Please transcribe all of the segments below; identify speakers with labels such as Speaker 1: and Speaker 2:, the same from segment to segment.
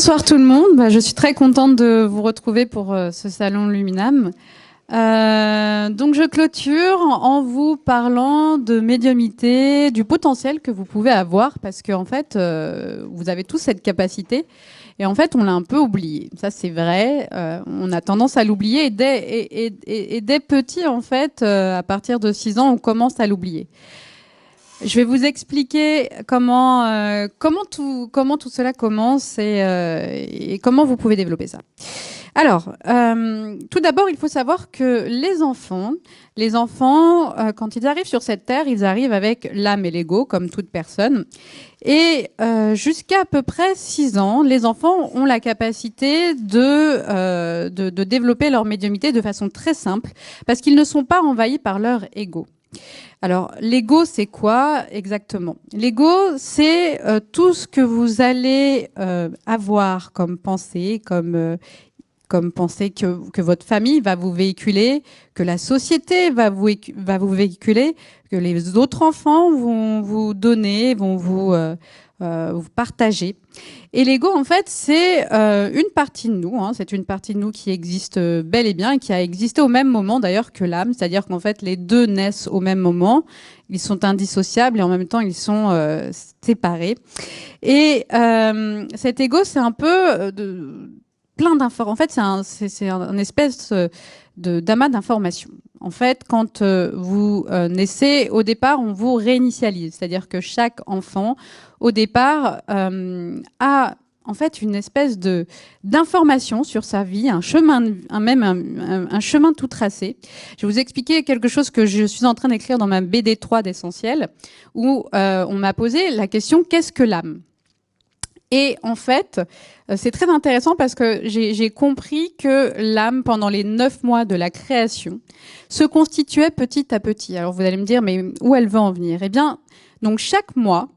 Speaker 1: Bonsoir tout le monde, je suis très contente de vous retrouver pour ce salon Luminam. Donc je clôture en vous parlant de médiumnité, du potentiel que vous pouvez avoir, parce qu'en fait, vous avez tous cette capacité, et en fait, on l'a un peu oublié. Ça, c'est vrai, on a tendance à l'oublier, et dès petit, en fait, à partir de 6 ans, on commence à l'oublier. Je vais vous expliquer comment tout cela commence et comment vous pouvez développer ça. Alors, tout d'abord, il faut savoir que les enfants, quand ils arrivent sur cette terre, ils arrivent avec l'âme et l'ego, comme toute personne. Et jusqu'à à peu près 6 ans, les enfants ont la capacité de développer leur médiumnité de façon très simple, parce qu'ils ne sont pas envahis par leur ego. Alors, l'ego, c'est quoi exactement? L'ego, c'est tout ce que vous allez avoir comme pensée, comme pensée que votre famille va vous véhiculer, que la société va vous véhiculer, que les autres enfants vont vous donner, vont vous partager. Et l'ego, en fait, c'est une partie de nous. C'est une partie de nous qui existe bel et bien et qui a existé au même moment d'ailleurs que l'âme. C'est-à-dire qu'en fait, les deux naissent au même moment. Ils sont indissociables et en même temps, ils sont séparés. Et cet ego, c'est un peu plein d'informations. En fait, c'est un espèce d'amas d'informations. En fait, quand vous naissez, au départ, on vous réinitialise. C'est-à-dire que chaque enfant, au départ, a en fait une espèce d'information sur sa vie, un chemin, un chemin tout tracé. Je vais vous expliquer quelque chose que je suis en train d'écrire dans ma BD 3 d'Essentiel, où on m'a posé la question « Qu'est-ce que l'âme ?» Et en fait, c'est très intéressant parce que j'ai compris que l'âme, pendant les 9 mois de la création, se constituait petit à petit. Alors vous allez me dire, mais où elle veut en venir? Eh bien, donc chaque mois,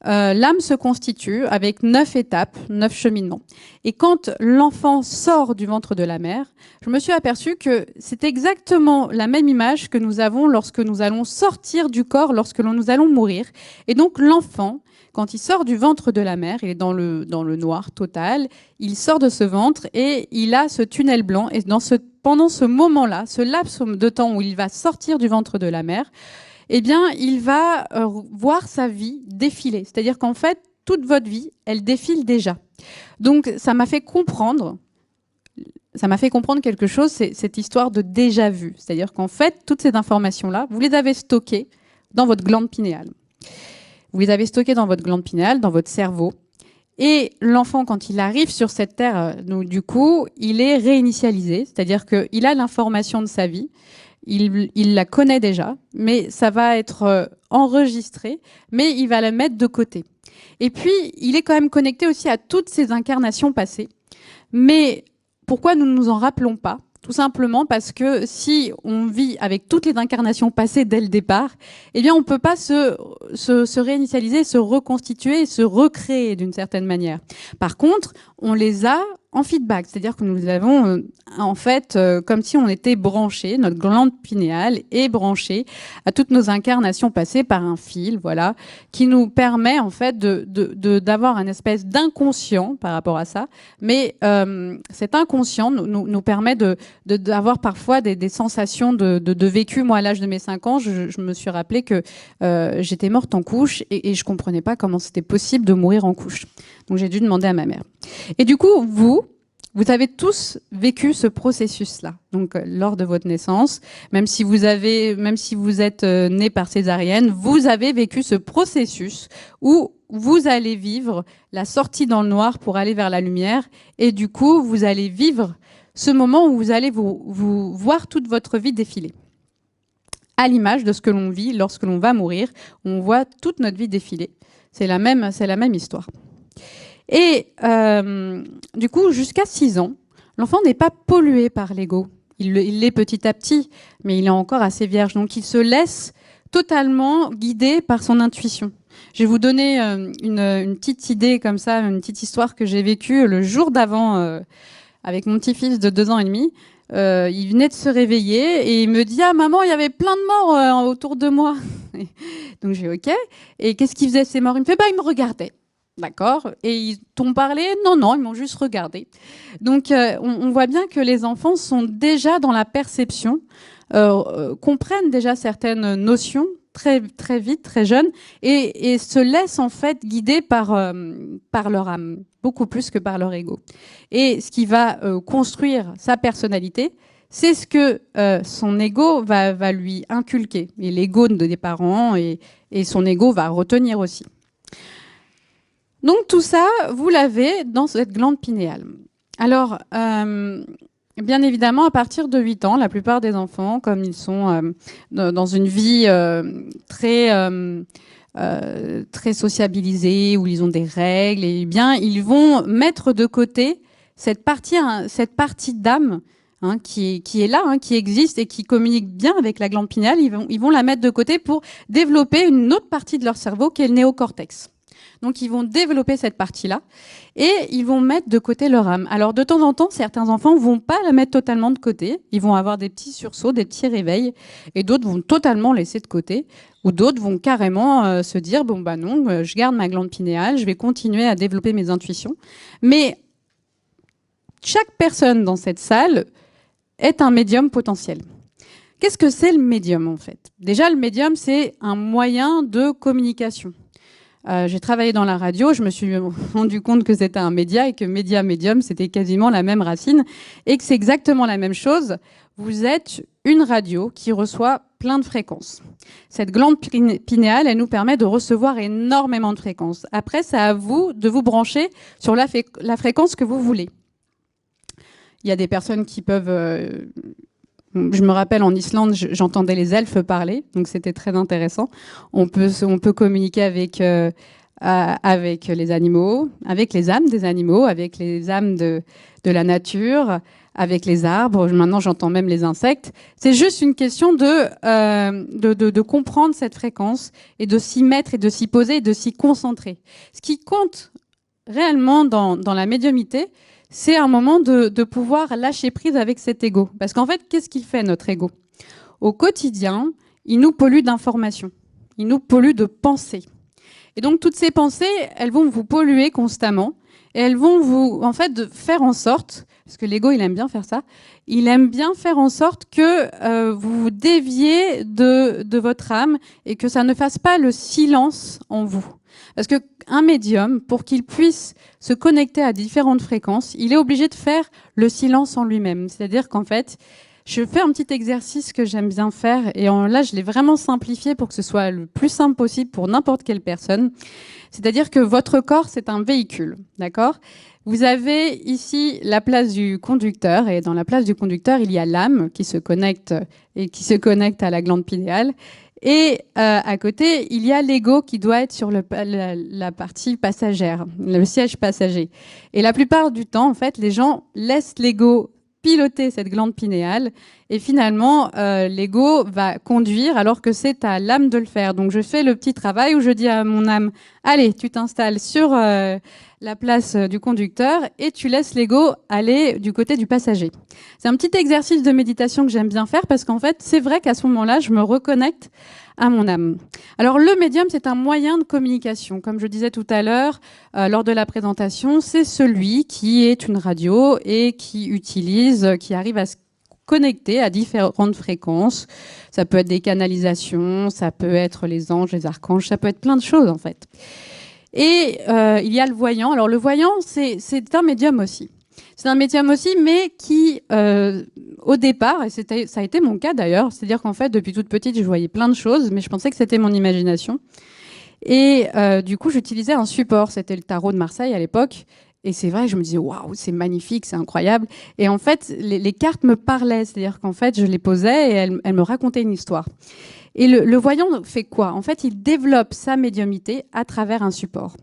Speaker 1: l'âme se constitue avec 9 étapes, 9 cheminements. Et quand l'enfant sort du ventre de la mère, je me suis aperçue que c'est exactement la même image que nous avons lorsque nous allons sortir du corps, lorsque nous allons mourir. Et donc l'enfant, quand il sort du ventre de la mère, il est dans le noir total, il sort de ce ventre et il a ce tunnel blanc. Et pendant ce moment-là, ce laps de temps où il va sortir du ventre de la mère, eh bien, il va voir sa vie défiler. C'est-à-dire qu'en fait, toute votre vie, elle défile déjà. Donc, ça m'a fait comprendre quelque chose, c'est cette histoire de déjà-vu. C'est-à-dire qu'en fait, toutes ces informations-là, vous les avez stockées dans votre glande pinéale. Vous les avez stockées dans votre glande pinéale, dans votre cerveau. Et l'enfant, quand il arrive sur cette terre, donc, du coup, il est réinitialisé. C'est-à-dire qu'il a l'information de sa vie. Il la connaît déjà, mais ça va être enregistré, mais il va la mettre de côté. Et puis, il est quand même connecté aussi à toutes ses incarnations passées. Mais pourquoi nous ne nous en rappelons pas? Tout simplement parce que si on vit avec toutes les incarnations passées dès le départ, eh bien, on ne peut pas se réinitialiser, se reconstituer et se recréer d'une certaine manière. Par contre, on les a en feedback, c'est-à-dire que nous avons en fait comme si on était branché, notre glande pinéale est branchée à toutes nos incarnations passées par un fil, voilà, qui nous permet en fait d'avoir un espèce d'inconscient par rapport à ça, mais cet inconscient nous permet d'avoir parfois des sensations de vécu. Moi, à l'âge de mes 5 ans, je me suis rappelé que j'étais morte en couche et je comprenais pas comment c'était possible de mourir en couche. Donc j'ai dû demander à ma mère. Et du coup, vous avez tous vécu ce processus-là. Donc, lors de votre naissance, même si vous êtes né par césarienne, vous avez vécu ce processus où vous allez vivre la sortie dans le noir pour aller vers la lumière. Et du coup, vous allez vivre ce moment où vous allez vous voir toute votre vie défiler. À l'image de ce que l'on vit lorsque l'on va mourir, on voit toute notre vie défiler. C'est la même histoire. Et du coup, jusqu'à 6 ans, l'enfant n'est pas pollué par l'ego. Il l'est petit à petit, mais il est encore assez vierge. Donc, il se laisse totalement guider par son intuition. Je vais vous donner une petite idée comme ça, une petite histoire que j'ai vécue le jour d'avant avec mon petit-fils de 2 ans et demi. Il venait de se réveiller et il me dit « Ah maman, il y avait plein de morts autour de moi. » Donc j'ai « Ok. Et qu'est-ce qu'il faisait ces morts ?» Il me fait « Bah, il me regardait. » D'accord. Et ils t'ont parlé? Non, non, ils m'ont juste regardé. Donc, on voit bien que les enfants sont déjà dans la perception, comprennent déjà certaines notions très, très vite, très jeunes, et se laissent en fait guider par leur âme, beaucoup plus que par leur ego. Et ce qui va construire sa personnalité, c'est ce que son ego va lui inculquer. Et l'ego des parents et son ego va retenir aussi. Donc tout ça, vous l'avez dans cette glande pinéale. Alors, bien évidemment, à partir de 8 ans, la plupart des enfants, comme ils sont dans une vie très sociabilisée, où ils ont des règles, et bien, ils vont mettre de côté cette partie d'âme qui est là, qui existe et qui communique bien avec la glande pinéale. Ils vont la mettre de côté pour développer une autre partie de leur cerveau qui est le néocortex. Donc, ils vont développer cette partie-là et ils vont mettre de côté leur âme. Alors, de temps en temps, certains enfants vont pas la mettre totalement de côté. Ils vont avoir des petits sursauts, des petits réveils, et d'autres vont totalement laisser de côté, ou d'autres vont carrément se dire, bon, bah non, je garde ma glande pinéale, je vais continuer à développer mes intuitions. Mais chaque personne dans cette salle est un médium potentiel. Qu'est-ce que c'est le médium, en fait? Déjà, le médium, c'est un moyen de communication. J'ai travaillé dans la radio, je me suis rendu compte que c'était un média et que média-médium, c'était quasiment la même racine et que c'est exactement la même chose. Vous êtes une radio qui reçoit plein de fréquences. Cette glande pinéale, elle nous permet de recevoir énormément de fréquences. Après, c'est à vous de vous brancher sur la fréquence que vous voulez. Il y a des personnes qui peuvent... Je me rappelle en Islande, j'entendais les elfes parler, donc c'était très intéressant. On peut communiquer avec les animaux, avec les âmes des animaux, avec les âmes de la nature, avec les arbres. Maintenant, j'entends même les insectes. C'est juste une question de comprendre cette fréquence et de s'y mettre et de s'y poser et de s'y concentrer. Ce qui compte réellement dans la médiumnité, c'est un moment de pouvoir lâcher prise avec cet ego. Parce qu'en fait, qu'est-ce qu'il fait, notre ego? Au quotidien, il nous pollue d'informations. Il nous pollue de pensées. Et donc, toutes ces pensées, elles vont vous polluer constamment. Et elles vont vous, en fait, faire en sorte, parce que l'ego, il aime bien faire ça, il aime bien faire en sorte que vous vous déviez de votre âme et que ça ne fasse pas le silence en vous. Parce qu'un médium, pour qu'il puisse se connecter à différentes fréquences, il est obligé de faire le silence en lui-même. C'est-à-dire qu'en fait, je fais un petit exercice que j'aime bien faire, et là, je l'ai vraiment simplifié pour que ce soit le plus simple possible pour n'importe quelle personne. C'est-à-dire que votre corps, c'est un véhicule, d'accord ? Vous avez ici la place du conducteur, et dans la place du conducteur, il y a l'âme qui se connecte à la glande pinéale. Et à côté, il y a l'ego qui doit être sur la partie passagère, le siège passager. Et la plupart du temps, en fait, les gens laissent l'ego piloter cette glande pinéale et finalement, l'ego va conduire alors que c'est à l'âme de le faire. Donc, je fais le petit travail où je dis à mon âme, allez, tu t'installes sur la place du conducteur et tu laisses l'ego aller du côté du passager. C'est un petit exercice de méditation que j'aime bien faire parce qu'en fait, c'est vrai qu'à ce moment-là, je me reconnecte à mon âme. Alors, le médium, c'est un moyen de communication. Comme je disais tout à l'heure, lors de la présentation, c'est celui qui est une radio et qui arrive à se connecter à différentes fréquences. Ça peut être des canalisations, ça peut être les anges, les archanges, ça peut être plein de choses, en fait. Et il y a le voyant. Alors, le voyant, c'est un médium aussi. C'est un médium aussi, mais qui, au départ, et ça a été mon cas d'ailleurs, c'est-à-dire qu'en fait, depuis toute petite, je voyais plein de choses, mais je pensais que c'était mon imagination. Et du coup, j'utilisais un support, c'était le tarot de Marseille à l'époque. Et c'est vrai, je me disais, waouh, c'est magnifique, c'est incroyable. Et en fait, les cartes me parlaient, c'est-à-dire qu'en fait, je les posais et elles me racontaient une histoire. Et le voyant fait quoi? En fait, il développe sa médiumnité à travers un support.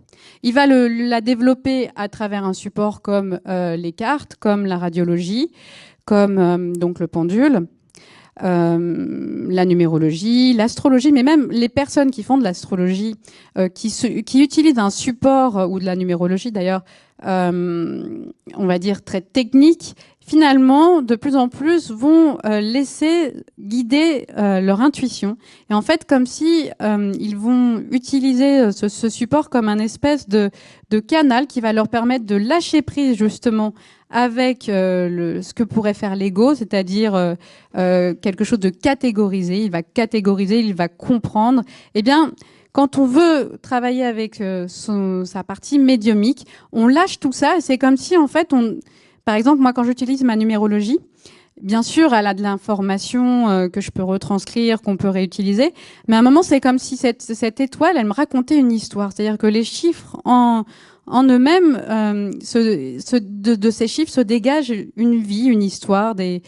Speaker 1: Il va la développer à travers un support comme les cartes, comme la radiologie, comme donc le pendule, la numérologie, l'astrologie, mais même les personnes qui font de l'astrologie, qui utilisent un support ou de la numérologie d'ailleurs, on va dire très technique, finalement, de plus en plus, vont laisser guider leur intuition. Et en fait, comme si ils vont utiliser ce support comme un espèce de canal qui va leur permettre de lâcher prise justement avec ce que pourrait faire l'ego, c'est-à-dire quelque chose de catégorisé. Il va catégoriser, il va comprendre. Eh bien, quand on veut travailler avec sa partie médiumique, on lâche tout ça. Et c'est comme si, en fait, par exemple, moi, quand j'utilise ma numérologie, bien sûr, elle a de l'information que je peux retranscrire, qu'on peut réutiliser. Mais à un moment, c'est comme si cette étoile, elle me racontait une histoire. C'est-à-dire que les chiffres en eux-mêmes, de ces chiffres se dégage une vie, une histoire, des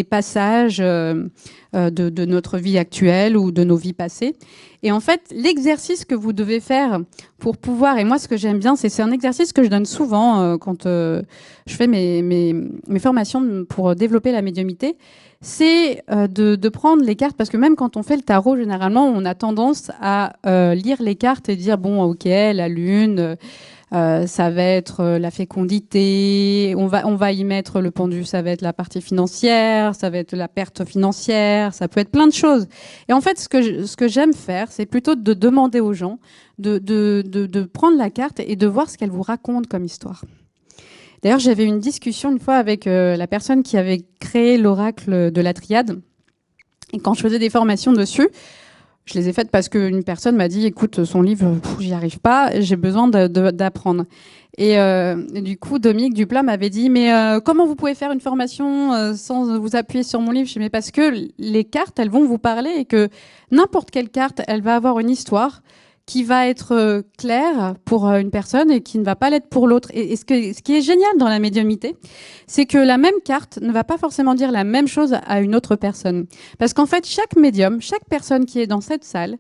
Speaker 1: passages de notre vie actuelle ou de nos vies passées. Et en fait, l'exercice que vous devez faire pour pouvoir, et moi ce que j'aime bien, c'est un exercice que je donne souvent quand je fais mes formations pour développer la médiumnité, c'est de prendre les cartes, parce que même quand on fait le tarot, généralement, on a tendance à lire les cartes et dire, bon, ok, la lune... ça va être la fécondité, on va y mettre le pendu, ça va être la partie financière, ça va être la perte financière, ça peut être plein de choses. Et en fait, ce que j'aime faire, c'est plutôt de demander aux gens de prendre la carte et de voir ce qu'elle vous raconte comme histoire. D'ailleurs, j'avais une discussion une fois avec la personne qui avait créé l'oracle de la triade. Et quand je faisais des formations dessus, je les ai faites parce qu'une personne m'a dit, écoute, son livre, j'y arrive pas, j'ai besoin d'apprendre. Et du coup, Dominique Duplat m'avait dit, mais comment vous pouvez faire une formation sans vous appuyer sur mon livre? Je dis, mais parce que les cartes, elles vont vous parler et que n'importe quelle carte, elle va avoir une histoire qui va être claire pour une personne et qui ne va pas l'être pour l'autre. Et ce qui est génial dans la médiumnité, c'est que la même carte ne va pas forcément dire la même chose à une autre personne. Parce qu'en fait, chaque médium, chaque personne qui est dans cette salle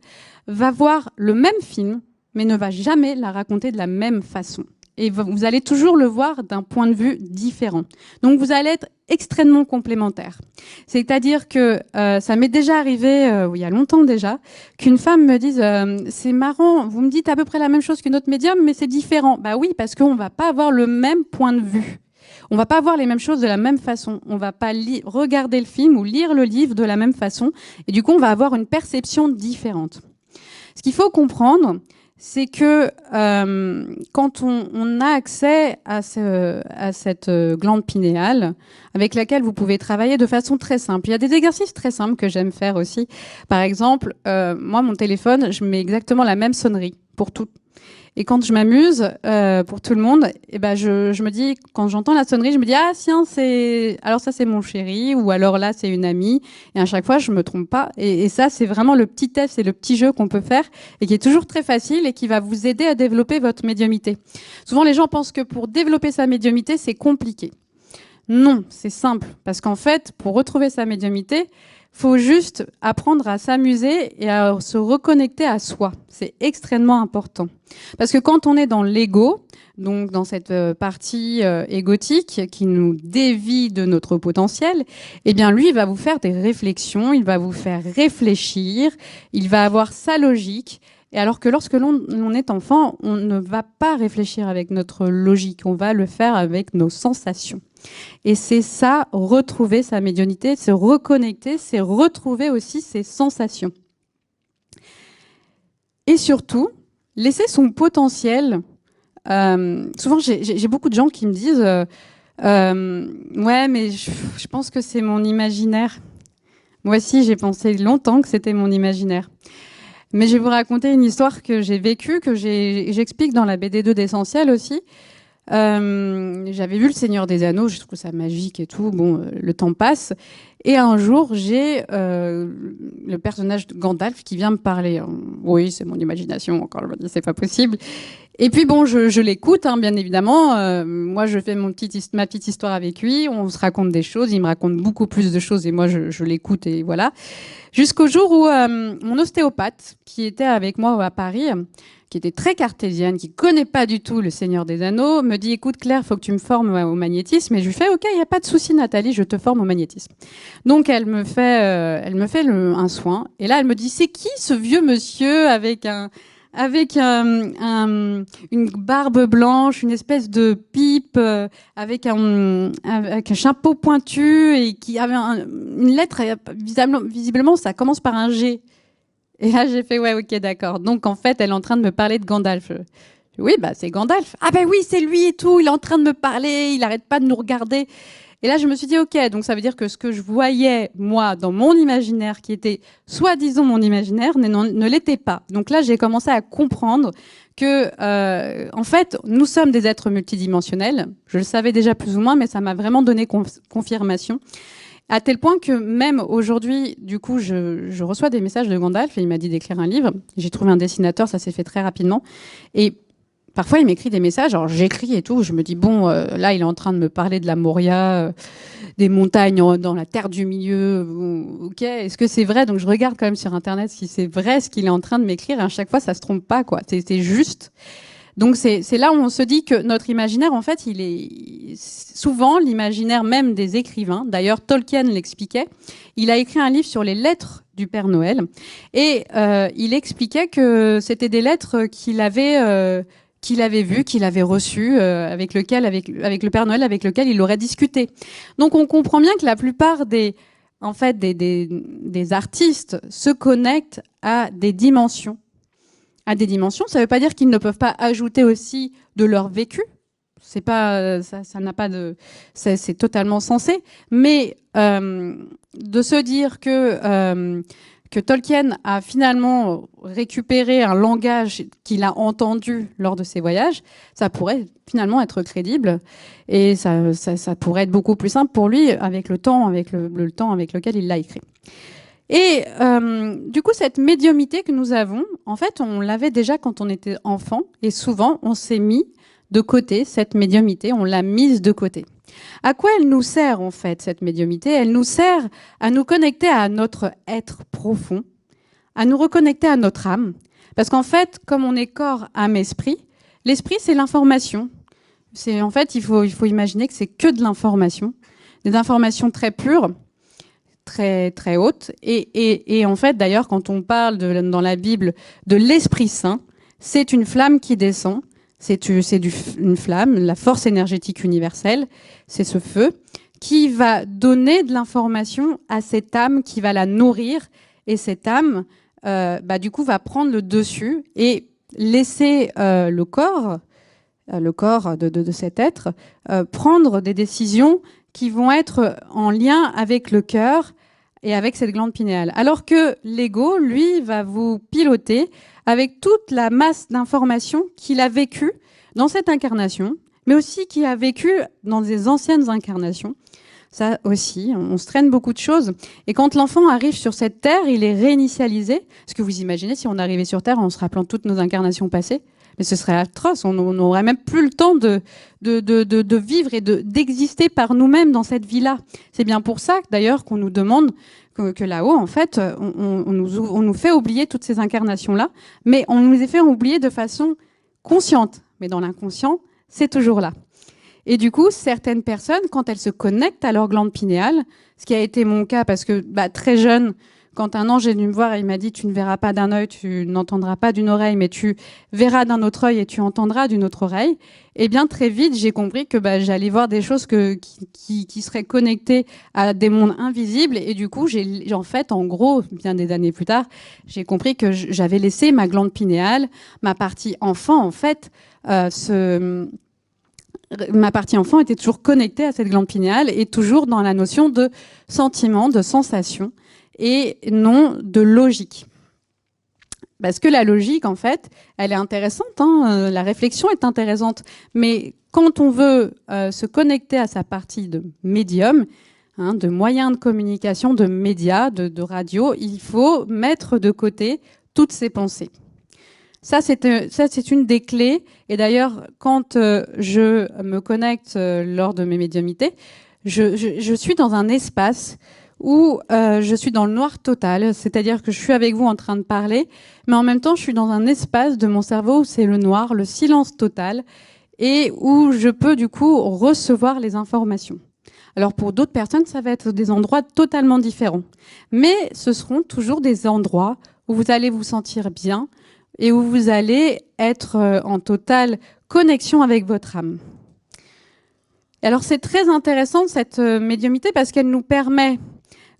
Speaker 1: va voir le même film, mais ne va jamais la raconter de la même façon. Et vous allez toujours le voir d'un point de vue différent. Donc vous allez être extrêmement complémentaires. C'est-à-dire que ça m'est déjà arrivé, il y a longtemps déjà, qu'une femme me dise c'est marrant, vous me dites à peu près la même chose qu'une autre médium, mais c'est différent. Bah oui, parce qu'on va pas avoir le même point de vue. On va pas voir les mêmes choses de la même façon. On va pas regarder le film ou lire le livre de la même façon. Et du coup, on va avoir une perception différente. Ce qu'il faut comprendre, c'est que quand on a accès à cette glande pinéale, avec laquelle vous pouvez travailler de façon très simple. Il y a des exercices très simples que j'aime faire aussi. Par exemple, moi, mon téléphone, je mets exactement la même sonnerie pour tout. Et quand je m'amuse, pour tout le monde, eh ben je me dis, quand j'entends la sonnerie, je me dis, ah tiens, alors ça c'est mon chéri, ou alors là c'est une amie. Et à chaque fois, je me trompe pas. Et ça, c'est vraiment le petit test et le petit jeu qu'on peut faire et qui est toujours très facile et qui va vous aider à développer votre médiumité. Souvent, les gens pensent que pour développer sa médiumité, c'est compliqué. Non, c'est simple. Parce qu'en fait, pour retrouver sa médiumité, faut juste apprendre à s'amuser et à se reconnecter à soi. C'est extrêmement important. Parce que quand on est dans l'ego, donc dans cette partie égotique qui nous dévie de notre potentiel, eh bien lui, il va vous faire des réflexions, il va vous faire réfléchir, il va avoir sa logique. Et alors que lorsque l'on est enfant, on ne va pas réfléchir avec notre logique, on va le faire avec nos sensations. Et c'est ça, retrouver sa médiumnité, se reconnecter, c'est retrouver aussi ses sensations. Et surtout, laisser son potentiel. Souvent, j'ai beaucoup de gens qui me disent ouais, mais je pense que c'est mon imaginaire. Moi aussi, j'ai pensé longtemps que c'était mon imaginaire. Mais je vais vous raconter une histoire que j'ai vécue, que j'explique dans la BD2 d'Essentiel aussi. J'avais vu Le Seigneur des Anneaux, je trouve ça magique et tout. Bon, le temps passe. Et un jour, j'ai le personnage de Gandalf qui vient me parler. Oui, c'est mon imagination, encore je me dis, c'est pas possible. Et puis bon, je l'écoute, hein, bien évidemment. Moi, je fais ma petite histoire avec lui. On se raconte des choses. Il me raconte beaucoup plus de choses et moi, je l'écoute et voilà. Jusqu'au jour où mon ostéopathe, qui était avec moi à Paris, qui était très cartésienne, qui connaît pas du tout Le Seigneur des Anneaux, me dit, écoute Claire, faut que tu me formes au magnétisme. Et je lui fais, ok, il y a pas de souci Nathalie, je te forme au magnétisme. Donc elle me fait un soin. Et là, elle me dit, c'est qui ce vieux monsieur avec un avec une barbe blanche, une espèce de pipe, avec un chapeau pointu et qui avait une lettre, visiblement ça commence par un G. Et là j'ai fait ouais, ok, d'accord. Donc en fait elle est en train de me parler de Gandalf. Oui, bah c'est Gandalf. Ah ben oui, c'est lui et tout, il est en train de me parler, il arrête pas de nous regarder. Et là, je me suis dit, ok, donc ça veut dire que ce que je voyais, moi, dans mon imaginaire, qui était soi-disant mon imaginaire, ne l'était pas. Donc là, j'ai commencé à comprendre que, en fait, nous sommes des êtres multidimensionnels. Je le savais déjà plus ou moins, mais ça m'a vraiment donné confirmation. À tel point que même aujourd'hui, du coup, je reçois des messages de Gandalf et il m'a dit d'écrire un livre. J'ai trouvé un dessinateur, ça s'est fait très rapidement. Et parfois, il m'écrit des messages, alors j'écris et tout, je me dis, bon, là, il est en train de me parler de la Moria, des montagnes dans la terre du milieu, ok, est-ce que c'est vrai? Donc je regarde quand même sur Internet si c'est vrai ce qu'il est en train de m'écrire, et à chaque fois, ça se trompe pas, quoi, c'est juste. Donc c'est là où on se dit que notre imaginaire, en fait, il est souvent l'imaginaire même des écrivains. D'ailleurs, Tolkien l'expliquait. Il a écrit un livre sur les lettres du Père Noël, et il expliquait que c'était des lettres qu'il avait vu, qu'il avait reçu, avec le Père Noël, avec lequel il aurait discuté. Donc on comprend bien que la plupart des artistes se connectent à des dimensions. À des dimensions, ça ne veut pas dire qu'ils ne peuvent pas ajouter aussi de leur vécu. C'est pas, ça n'a pas de, c'est totalement sensé. Mais de se dire que Tolkien a finalement récupéré un langage qu'il a entendu lors de ses voyages, ça pourrait finalement être crédible et ça pourrait être beaucoup plus simple pour lui avec le temps, avec le temps avec lequel il l'a écrit. Et du coup, cette médiumnité que nous avons, en fait, on l'avait déjà quand on était enfant et souvent, on s'est mis de côté cette médiumnité, on l'a mise de côté. À quoi elle nous sert en fait, cette médiumnité? Elle nous sert à nous connecter à notre être profond, à nous reconnecter à notre âme. Parce qu'en fait, comme on est corps, âme, esprit, l'esprit c'est l'information. En fait, il faut imaginer que c'est que de l'information, des informations très pures, très très hautes. Et en fait, d'ailleurs, quand on parle dans la Bible de l'Esprit Saint, c'est une flamme qui descend. C'est une flamme, la force énergétique universelle, c'est ce feu qui va donner de l'information à cette âme, qui va la nourrir, et cette âme, du coup, va prendre le dessus et laisser le corps de cet être, prendre des décisions qui vont être en lien avec le cœur et avec cette glande pinéale. Alors que l'ego, lui, va vous piloter avec toute la masse d'informations qu'il a vécues dans cette incarnation, mais aussi qu'il a vécu dans des anciennes incarnations. Ça aussi, on se traîne beaucoup de choses. Et quand l'enfant arrive sur cette terre, il est réinitialisé. Est-ce que vous imaginez si on arrivait sur Terre en se rappelant toutes nos incarnations passées? Mais ce serait atroce, on n'aurait même plus le temps de vivre et d'exister par nous-mêmes dans cette vie-là. C'est bien pour ça, d'ailleurs, qu'on nous demande que là-haut, en fait, on nous fait oublier toutes ces incarnations-là, mais on nous les fait oublier de façon consciente. Mais dans l'inconscient, c'est toujours là. Et du coup, certaines personnes, quand elles se connectent à leur glande pinéale, ce qui a été mon cas, parce que très jeune, quand un ange est venu me voir et il m'a dit « tu ne verras pas d'un œil, tu n'entendras pas d'une oreille, mais tu verras d'un autre œil et tu entendras d'une autre oreille », eh bien très vite, j'ai compris que j'allais voir des choses qui seraient connectées à des mondes invisibles. Et du coup, en fait, en gros, bien des années plus tard, j'ai compris que j'avais laissé ma glande pinéale, ma partie enfant, en fait, ma partie enfant était toujours connectée à cette glande pinéale et toujours dans la notion de sentiment, de sensation et non de logique. Parce que la logique, en fait, elle est intéressante, hein, la réflexion est intéressante, mais quand on veut se connecter à sa partie de médium, hein, de moyens de communication, de médias, de radio, il faut mettre de côté toutes ces pensées. Ça, c'est une des clés. Et d'ailleurs, quand je me connecte lors de mes médiumnités, je suis dans un espace où je suis dans le noir total, c'est-à-dire que je suis avec vous en train de parler, mais en même temps, je suis dans un espace de mon cerveau où c'est le noir, le silence total, et où je peux du coup recevoir les informations. Alors pour d'autres personnes, ça va être des endroits totalement différents. Mais ce seront toujours des endroits où vous allez vous sentir bien, et où vous allez être en totale connexion avec votre âme. Alors c'est très intéressant cette médiumnité parce qu'elle nous permet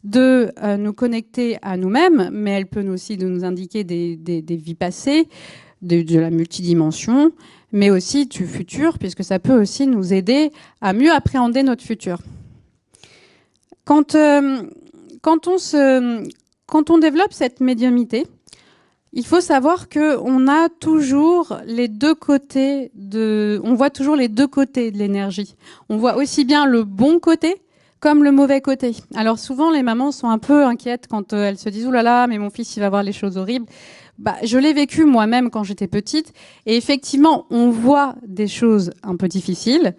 Speaker 1: de nous connecter à nous-mêmes, mais elle peut aussi nous indiquer des vies passées, de la multidimension, mais aussi du futur, puisque ça peut aussi nous aider à mieux appréhender notre futur. Quand on développe cette médiumnité, il faut savoir qu'on a toujours les deux côtés on voit toujours les deux côtés de l'énergie. On voit aussi bien le bon côté comme le mauvais côté. Alors souvent, les mamans sont un peu inquiètes quand elles se disent « Ouh là là, mais mon fils, il va voir les choses horribles ». Je l'ai vécu moi-même quand j'étais petite. Et effectivement, on voit des choses un peu difficiles.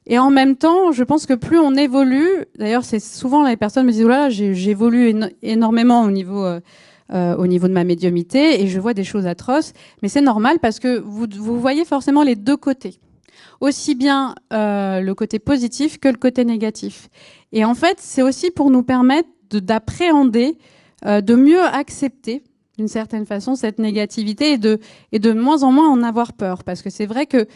Speaker 1: Et en même temps, je pense que plus on évolue, d'ailleurs, c'est souvent les personnes me disent « Oh là là, j'évolue énormément au niveau de ma médiumnité et je vois des choses atroces. » Mais c'est normal parce que vous voyez forcément les deux côtés. Aussi bien le côté positif que le côté négatif. Et en fait, c'est aussi pour nous permettre d'appréhender, de mieux accepter d'une certaine façon cette négativité et de moins en moins en avoir peur. Parce que c'est vrai qu'il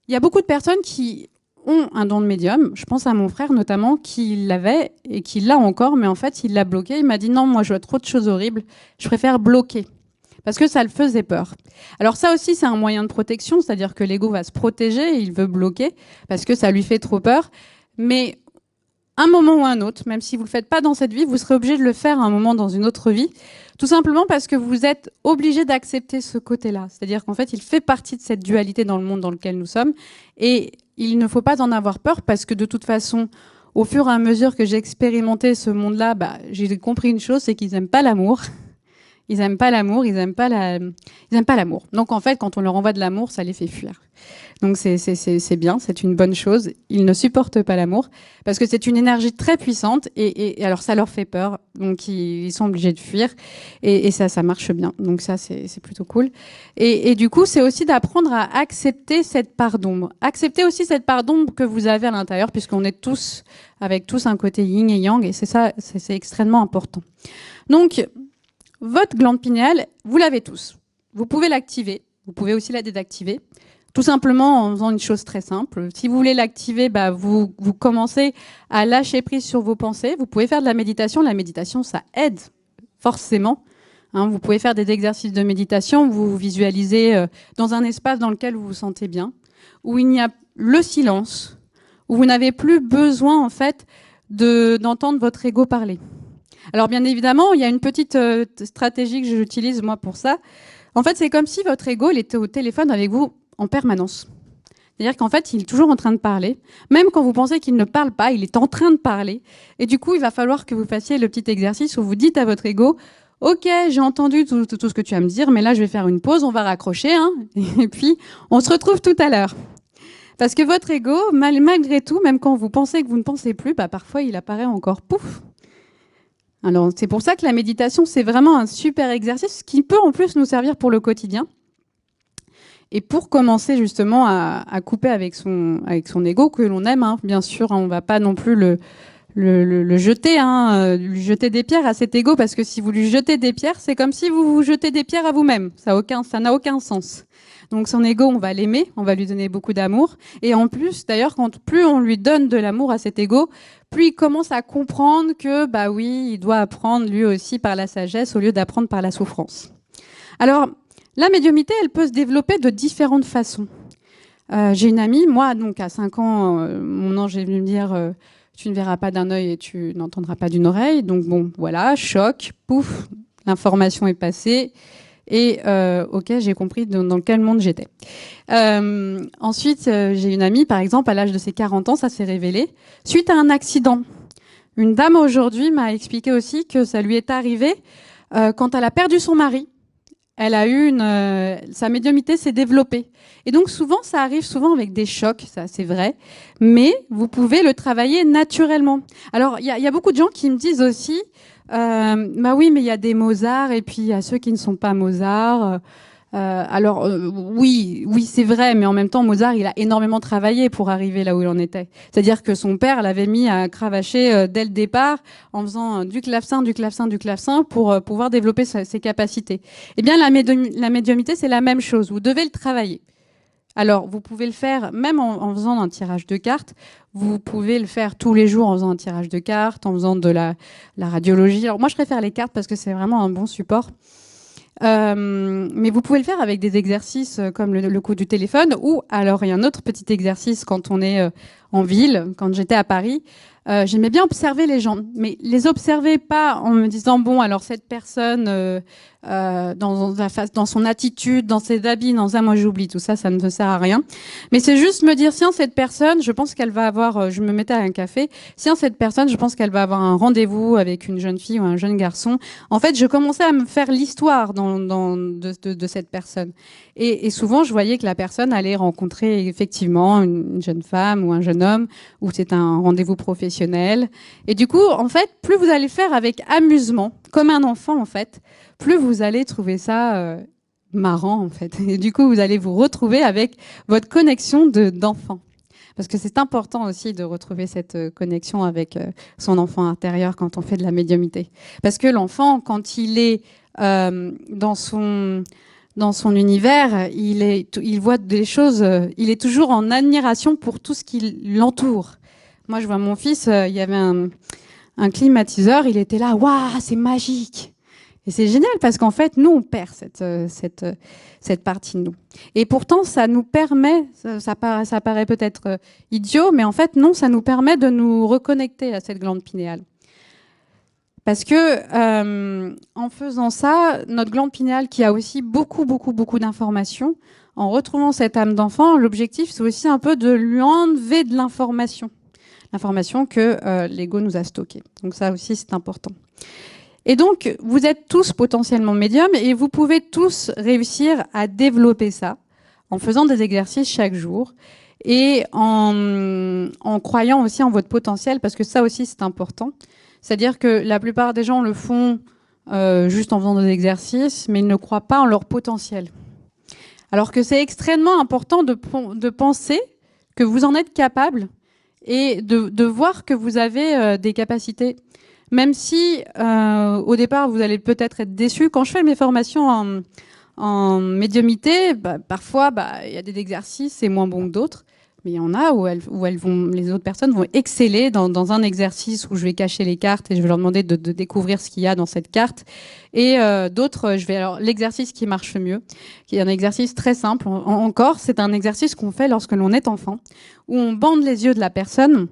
Speaker 1: y a beaucoup de personnes qui ont un don de médium. Je pense à mon frère notamment qui l'avait et qui l'a encore, mais en fait il l'a bloqué. Il m'a dit non, moi je vois trop de choses horribles, je préfère bloquer. Parce que ça le faisait peur. Alors ça aussi, c'est un moyen de protection, c'est-à-dire que l'ego va se protéger et il veut bloquer parce que ça lui fait trop peur. Mais un moment ou un autre, même si vous ne le faites pas dans cette vie, vous serez obligé de le faire à un moment dans une autre vie, tout simplement parce que vous êtes obligé d'accepter ce côté-là. C'est-à-dire qu'en fait, il fait partie de cette dualité dans le monde dans lequel nous sommes. Et il ne faut pas en avoir peur parce que de toute façon, au fur et à mesure que j'ai expérimenté ce monde-là, j'ai compris une chose, c'est qu'ils n'aiment pas l'amour. Ils n'aiment pas l'amour, ils n'aiment pas l'amour. Donc en fait, quand on leur envoie de l'amour, ça les fait fuir. Donc c'est bien, c'est une bonne chose. Ils ne supportent pas l'amour parce que c'est une énergie très puissante et alors ça leur fait peur. Donc ils sont obligés de fuir et ça marche bien. Donc ça c'est plutôt cool. Et du coup, c'est aussi d'apprendre à accepter cette part d'ombre. Accepter aussi cette part d'ombre que vous avez à l'intérieur puisqu'on est tous avec tous un côté yin et yang et c'est extrêmement important. Donc votre glande pinéale, vous l'avez tous. Vous pouvez l'activer, vous pouvez aussi la désactiver, tout simplement en faisant une chose très simple. Si vous voulez l'activer, vous commencez à lâcher prise sur vos pensées. Vous pouvez faire de la méditation. La méditation, ça aide forcément. Vous pouvez faire des exercices de méditation, vous vous visualisez dans un espace dans lequel vous vous sentez bien, où il y a le silence, où vous n'avez plus besoin en fait d'entendre votre ego parler. Alors bien évidemment, il y a une petite stratégie que j'utilise moi pour ça. En fait, c'est comme si votre ego il était au téléphone avec vous en permanence. C'est-à-dire qu'en fait, il est toujours en train de parler. Même quand vous pensez qu'il ne parle pas, il est en train de parler. Et du coup, il va falloir que vous fassiez le petit exercice où vous dites à votre ego « Ok, j'ai entendu tout ce que tu vas me dire, mais là, je vais faire une pause, on va raccrocher, et puis on se retrouve tout à l'heure. » Parce que votre ego, malgré tout, même quand vous pensez que vous ne pensez plus, parfois, il apparaît encore pouf. Alors, c'est pour ça que la méditation, c'est vraiment un super exercice qui peut en plus nous servir pour le quotidien. Et pour commencer justement à couper avec son ego que l'on aime, bien sûr, on ne va pas non plus le jeter, lui jeter des pierres à cet ego, parce que si vous lui jetez des pierres, c'est comme si vous vous jetez des pierres à vous-même. Ça n'a aucun sens. Donc son ego, on va l'aimer, on va lui donner beaucoup d'amour. Et en plus, d'ailleurs, plus on lui donne de l'amour à cet ego, plus il commence à comprendre que, oui, il doit apprendre lui aussi par la sagesse au lieu d'apprendre par la souffrance. Alors, la médiumnité, elle peut se développer de différentes façons. J'ai une amie, moi, donc à 5 ans, mon ange est venu me dire tu ne verras pas d'un œil et tu n'entendras pas d'une oreille. Donc bon, voilà, choc, pouf, l'information est passée. Et ok, j'ai compris dans quel monde j'étais. Ensuite, j'ai une amie, par exemple, à l'âge de ses 40 ans, ça s'est révélé, suite à un accident. Une dame aujourd'hui m'a expliqué aussi que ça lui est arrivé quand elle a perdu son mari. Elle a eu sa médiumnité s'est développée. Et donc souvent, ça arrive souvent avec des chocs, ça c'est vrai, mais vous pouvez le travailler naturellement. Alors il y a beaucoup de gens qui me disent aussi, oui, mais il y a des Mozart et puis il y a ceux qui ne sont pas Mozart. Oui, c'est vrai, mais en même temps, Mozart, il a énormément travaillé pour arriver là où il en était. C'est-à-dire que son père l'avait mis à cravacher dès le départ en faisant du clavecin, du clavecin, du clavecin pour pouvoir développer ses capacités. Eh bien, la médiumnité, c'est la même chose. Vous devez le travailler. Alors, vous pouvez le faire même en faisant un tirage de cartes. Vous pouvez le faire tous les jours en faisant un tirage de cartes, en faisant de la radiologie. Alors, moi, je préfère les cartes parce que c'est vraiment un bon support. Mais vous pouvez le faire avec des exercices comme le coup du téléphone ou alors il y a un autre petit exercice quand on est en ville. Quand j'étais à Paris, j'aimais bien observer les gens, mais les observer pas en me disant bon alors cette personne dans son attitude, dans ses habits, dans ça moi j'oublie tout ça, ça ne me sert à rien. Mais c'est juste me dire tiens cette personne, je pense qu'elle va avoir, je me mettais à un café, tiens cette personne, je pense qu'elle va avoir un rendez-vous avec une jeune fille ou un jeune garçon. En fait, je commençais à me faire l'histoire de cette personne. Et souvent, je voyais que la personne allait rencontrer effectivement une jeune femme ou un jeune homme, ou c'est un rendez-vous professionnel. Et du coup, en fait, plus vous allez faire avec amusement, comme un enfant en fait, plus vous allez trouver ça marrant en fait. Et du coup, vous allez vous retrouver avec votre connexion d'enfant. Parce que c'est important aussi de retrouver cette connexion avec son enfant intérieur quand on fait de la médiumnité. Parce que l'enfant, quand il est dans son univers, il voit des choses, il est toujours en admiration pour tout ce qui l'entoure. Moi, je vois mon fils, il y avait un climatiseur, il était là, waouh, c'est magique. Et c'est génial parce qu'en fait, nous, on perd cette partie de nous. Et pourtant, ça nous permet, ça paraît peut-être idiot, mais en fait, non, ça nous permet de nous reconnecter à cette glande pinéale. Parce que en faisant ça, notre glande pinéale, qui a aussi beaucoup d'informations, en retrouvant cette âme d'enfant, l'objectif, c'est aussi un peu de lui enlever de l'information que l'ego nous a stockée. Donc ça aussi, c'est important. Et donc, vous êtes tous potentiellement médiums et vous pouvez tous réussir à développer ça en faisant des exercices chaque jour et en croyant aussi en votre potentiel, parce que ça aussi, c'est important. C'est-à-dire que la plupart des gens le font juste en faisant des exercices, mais ils ne croient pas en leur potentiel. Alors que c'est extrêmement important de penser que vous en êtes capable et de voir que vous avez des capacités. Même si, au départ, vous allez peut-être être déçu. Quand je fais mes formations en médiumité, parfois, y a des exercices, c'est moins bon que d'autres. Mais il y en a où les autres personnes vont exceller dans un exercice où je vais cacher les cartes et je vais leur demander de découvrir ce qu'il y a dans cette carte. Et d'autres, alors l'exercice qui marche mieux, qui est un exercice très simple. Encore, c'est un exercice qu'on fait lorsque l'on est enfant, où on bande les yeux de la personne.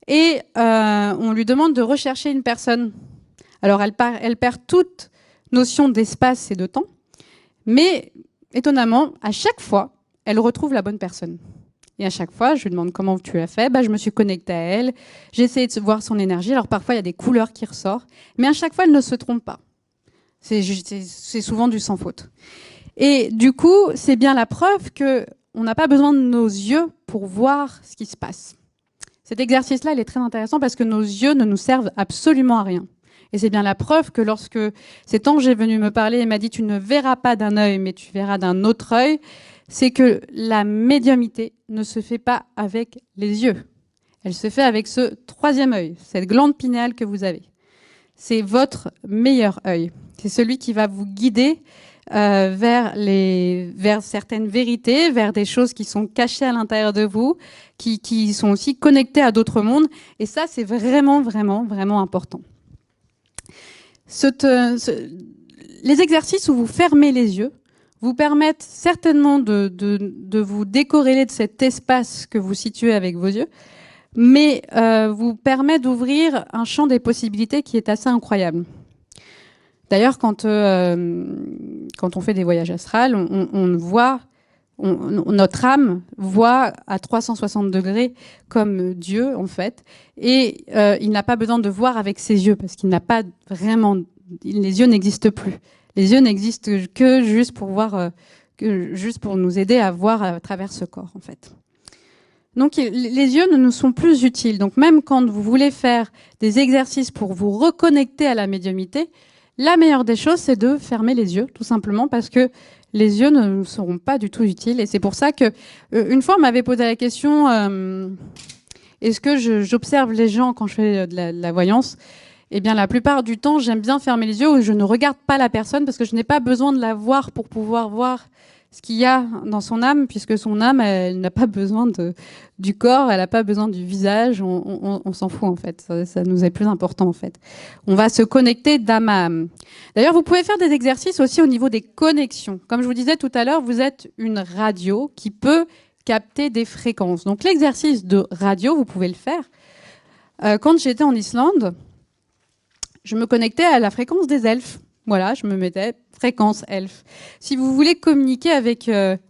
Speaker 1: Et on lui demande de rechercher une personne. Alors, elle perd toute notion d'espace et de temps, mais étonnamment, à chaque fois, elle retrouve la bonne personne. Et à chaque fois, je lui demande comment tu l'as fait. Je me suis connectée à elle, j'ai essayé de voir son énergie. Alors parfois, il y a des couleurs qui ressortent, mais à chaque fois, elle ne se trompe pas. C'est souvent du sans faute. Et du coup, c'est bien la preuve qu'on n'a pas besoin de nos yeux pour voir ce qui se passe. Cet exercice-là, il est très intéressant parce que nos yeux ne nous servent absolument à rien. Et c'est bien la preuve que lorsque cet ange est venu me parler et m'a dit « tu ne verras pas d'un œil, mais tu verras d'un autre œil », c'est que la médiumnité ne se fait pas avec les yeux. Elle se fait avec ce troisième œil, cette glande pinéale que vous avez. C'est votre meilleur œil. C'est celui qui va vous guider vers certaines vérités, vers des choses qui sont cachées à l'intérieur de vous, qui sont aussi connectées à d'autres mondes. Et ça, c'est vraiment important. Les exercices où vous fermez les yeux vous permettent certainement de vous décorréler de cet espace que vous situez avec vos yeux, mais vous permet d'ouvrir un champ des possibilités qui est assez incroyable. D'ailleurs, quand on fait des voyages astrales, notre âme voit à 360 degrés comme Dieu, en fait, et il n'a pas besoin de voir avec ses yeux, parce qu'il n'a pas vraiment... Les yeux n'existent plus. Les yeux n'existent que juste pour voir, juste pour nous aider à voir à travers ce corps, en fait. Donc, les yeux ne nous sont plus utiles. Donc, même quand vous voulez faire des exercices pour vous reconnecter à la médiumnité, la meilleure des choses, c'est de fermer les yeux, tout simplement, parce que les yeux ne nous seront pas du tout utiles. Et c'est pour ça que, une fois, on m'avait posé la question, est-ce que j'observe les gens quand je fais de la voyance? Eh bien, la plupart du temps, j'aime bien fermer les yeux ou je ne regarde pas la personne parce que je n'ai pas besoin de la voir pour pouvoir voir ce qu'il y a dans son âme, puisque son âme, elle n'a pas besoin du corps, elle n'a pas besoin du visage, on s'en fout en fait, ça nous est plus important en fait. On va se connecter d'âme à âme. D'ailleurs, vous pouvez faire des exercices aussi au niveau des connexions. Comme je vous disais tout à l'heure, vous êtes une radio qui peut capter des fréquences. Donc l'exercice de radio, vous pouvez le faire. Quand j'étais en Islande, je me connectais à la fréquence des elfes. Voilà, je me mettais fréquence elfe. Si vous voulez communiquer avec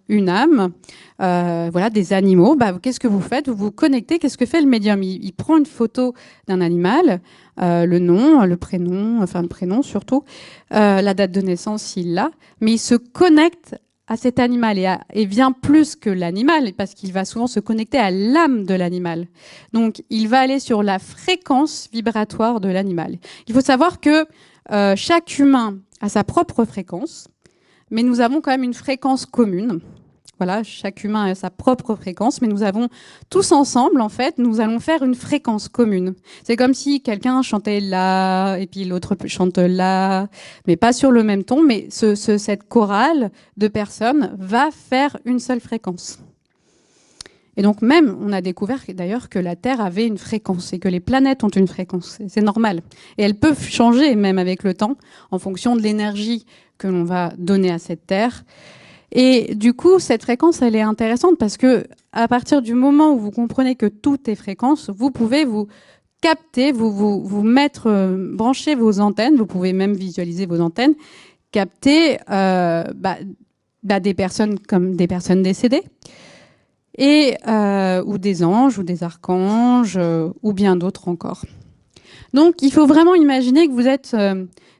Speaker 1: une âme, voilà, des animaux, bah, qu'est-ce que vous faites? Vous vous connectez. Qu'est-ce que fait le médium? Il prend une photo d'un animal, le nom, le prénom, enfin le prénom surtout, la date de naissance s'il l'a, mais il se connecte à cet animal et vient plus que l'animal, parce qu'il va souvent se connecter à l'âme de l'animal. Donc, il va aller sur la fréquence vibratoire de l'animal. Il faut savoir que chaque humain a sa propre fréquence, mais nous avons quand même une fréquence commune. Voilà, chaque humain a sa propre fréquence, mais nous avons tous ensemble, en fait, nous allons faire une fréquence commune. C'est comme si quelqu'un chantait là, et puis l'autre chante là, mais pas sur le même ton, mais cette chorale de personnes va faire une seule fréquence. Et donc même, on a découvert d'ailleurs que la Terre avait une fréquence et que les planètes ont une fréquence. C'est normal. Et elles peuvent changer même avec le temps en fonction de l'énergie que l'on va donner à cette Terre. Et du coup, cette fréquence, elle est intéressante parce que à partir du moment où vous comprenez que tout est fréquence, vous pouvez vous capter, vous mettre, brancher vos antennes, vous pouvez même visualiser vos antennes, capter des personnes comme des personnes décédées, et ou des anges, ou des archanges, ou bien d'autres encore. Donc, il faut vraiment imaginer que vous êtes,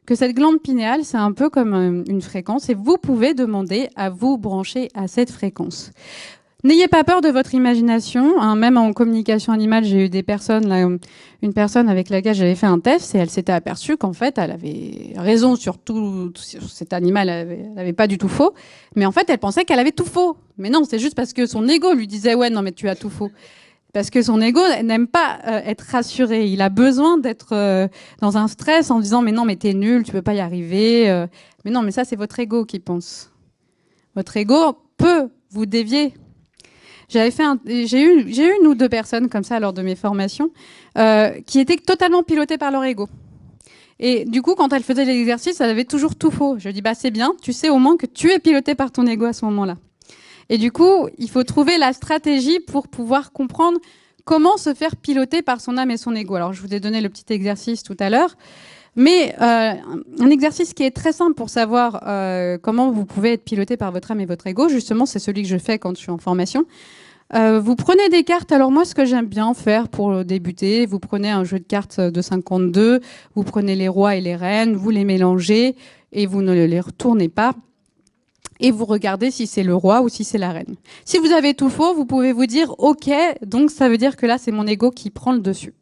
Speaker 1: que cette glande pinéale, c'est un peu comme une fréquence, et vous pouvez demander à vous brancher à cette fréquence. N'ayez pas peur de votre imagination, hein, même en communication animale, j'ai eu des personnes, là, une personne avec laquelle j'avais fait un test, et elle s'était aperçue qu'en fait, elle avait raison sur tout, sur cet animal, elle avait pas du tout faux, mais en fait, elle pensait qu'elle avait tout faux. Mais non, c'est juste parce que son ego lui disait « ouais, non, mais tu as tout faux ». Parce que son ego n'aime pas être rassuré. Il a besoin d'être dans un stress en disant « mais non, mais t'es nul, tu peux pas y arriver ». Mais non, mais ça, c'est votre ego qui pense. Votre ego peut vous dévier. J'ai eu une ou deux personnes comme ça lors de mes formations qui étaient totalement pilotées par leur ego. Et du coup, quand elles faisaient l'exercice, elles avaient toujours tout faux. Je dis bah c'est bien, tu sais au moins que tu es piloté par ton ego à ce moment-là. Et du coup, il faut trouver la stratégie pour pouvoir comprendre comment se faire piloter par son âme et son ego. Alors, je vous ai donné le petit exercice tout à l'heure, mais un exercice qui est très simple pour savoir comment vous pouvez être piloté par votre âme et votre ego, justement, c'est celui que je fais quand je suis en formation. Vous prenez des cartes. Alors moi, ce que j'aime bien faire pour débuter, vous prenez un jeu de cartes de 52, vous prenez les rois et les reines, vous les mélangez et vous ne les retournez pas. Et vous regardez si c'est le roi ou si c'est la reine. Si vous avez tout faux, vous pouvez vous dire « Ok, donc ça veut dire que là, c'est mon ego qui prend le dessus ».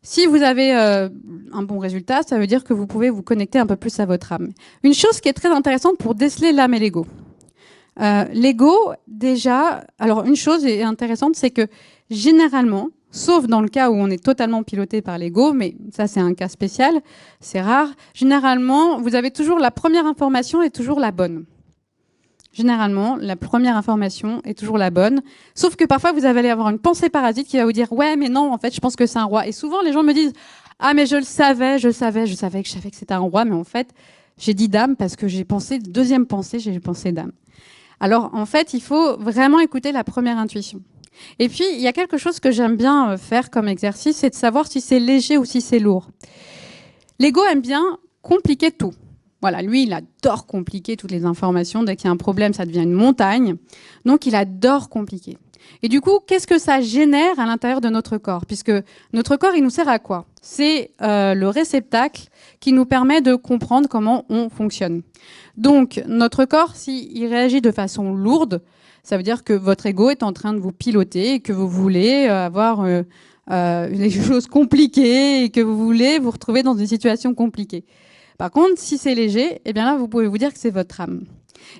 Speaker 1: Si vous avez un bon résultat, ça veut dire que vous pouvez vous connecter un peu plus à votre âme. Une chose qui est très intéressante pour déceler l'âme et l'ego. L'ego, déjà, alors une chose est intéressante, c'est que généralement, sauf dans le cas où on est totalement piloté par l'ego, mais ça c'est un cas spécial, c'est rare, généralement, vous avez toujours la première information est toujours la bonne. Généralement, la première information est toujours la bonne, sauf que parfois vous allez avoir une pensée parasite qui va vous dire « ouais, mais non, en fait, je pense que c'est un roi ». Et souvent, les gens me disent « ah, mais je savais que c'était un roi, mais en fait, j'ai dit dame parce que j'ai pensé, deuxième pensée, j'ai pensé dame ». Alors, en fait, il faut vraiment écouter la première intuition. Et puis, il y a quelque chose que j'aime bien faire comme exercice, c'est de savoir si c'est léger ou si c'est lourd. L'ego aime bien compliquer tout. Voilà, lui, il adore compliquer toutes les informations. Dès qu'il y a un problème, ça devient une montagne. Donc, il adore compliquer. Et du coup, qu'est-ce que ça génère à l'intérieur de notre corps? Puisque notre corps, il nous sert à quoi? C'est le réceptacle qui nous permet de comprendre comment on fonctionne. Donc, notre corps, s'il réagit de façon lourde, ça veut dire que votre ego est en train de vous piloter et que vous voulez avoir des choses compliquées et que vous voulez vous retrouver dans une situation compliquée. Par contre, si c'est léger, eh bien là, vous pouvez vous dire que c'est votre âme.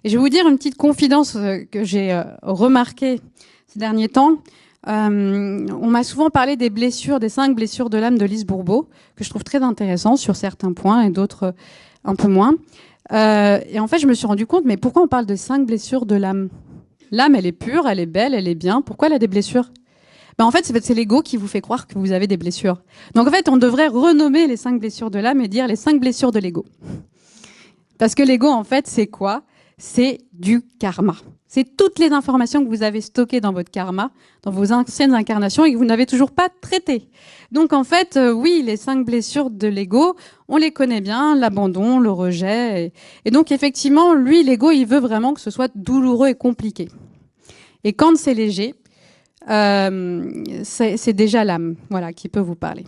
Speaker 1: Et je vais vous dire une petite confidence que j'ai remarquée ces derniers temps. On m'a souvent parlé des blessures, des 5 blessures de l'âme de Lise Bourbeau, que je trouve très intéressant sur certains points et d'autres un peu moins. Et en fait, je me suis rendu compte, mais pourquoi on parle de 5 blessures de l'âme? L'âme, elle est pure, elle est belle, elle est bien. Pourquoi elle a des blessures? En fait, c'est l'ego qui vous fait croire que vous avez des blessures. Donc en fait, on devrait renommer les 5 blessures de l'âme et dire les 5 blessures de l'ego. Parce que l'ego, en fait, c'est quoi? C'est du karma. C'est toutes les informations que vous avez stockées dans votre karma, dans vos anciennes incarnations et que vous n'avez toujours pas traitées. Donc en fait, oui, les 5 blessures de l'ego, on les connaît bien, l'abandon, le rejet. Et donc effectivement, lui, l'ego, il veut vraiment que ce soit douloureux et compliqué. Et quand c'est léger, c'est déjà l'âme, voilà, qui peut vous parler.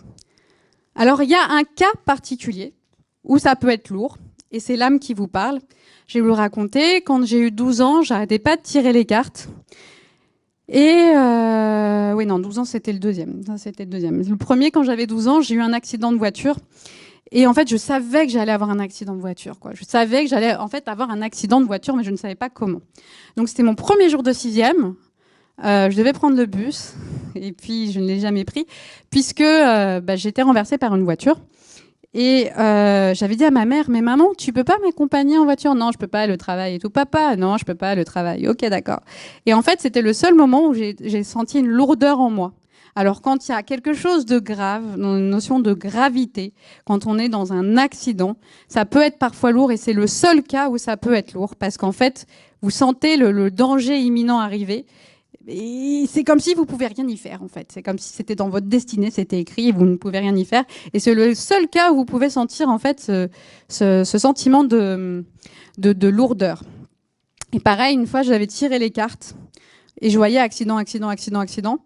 Speaker 1: Alors il y a un cas particulier où ça peut être lourd, et c'est l'âme qui vous parle. Je vais vous le raconter. Quand j'ai eu 12 ans, j'arrêtais pas de tirer les cartes. Et oui, non, 12 ans, c'était le deuxième. Ça, c'était le deuxième. Le premier, quand j'avais 12 ans, j'ai eu un accident de voiture. Et en fait, je savais que j'allais avoir un accident de voiture, quoi. Je savais que j'allais, en fait, avoir un accident de voiture, mais je ne savais pas comment. Donc, c'était mon premier jour de sixième. Je devais prendre le bus. Et puis, je ne l'ai jamais pris, puisque j'étais renversée par une voiture. Et j'avais dit à ma mère, mais maman, tu peux pas m'accompagner en voiture? Non, je peux pas, le travail et tout. Papa, non, je peux pas, le travail. Ok, d'accord. Et en fait, c'était le seul moment où j'ai senti une lourdeur en moi. Alors quand il y a quelque chose de grave, dans une notion de gravité, quand on est dans un accident, ça peut être parfois lourd et c'est le seul cas où ça peut être lourd parce qu'en fait, vous sentez le danger imminent arriver. Et c'est comme si vous pouvez rien y faire, en fait. C'est comme si c'était dans votre destinée, c'était écrit, et vous ne pouvez rien y faire. Et c'est le seul cas où vous pouvez sentir, en fait, ce sentiment de lourdeur. Et pareil, une fois, j'avais tiré les cartes, et je voyais accident, accident, accident, accident.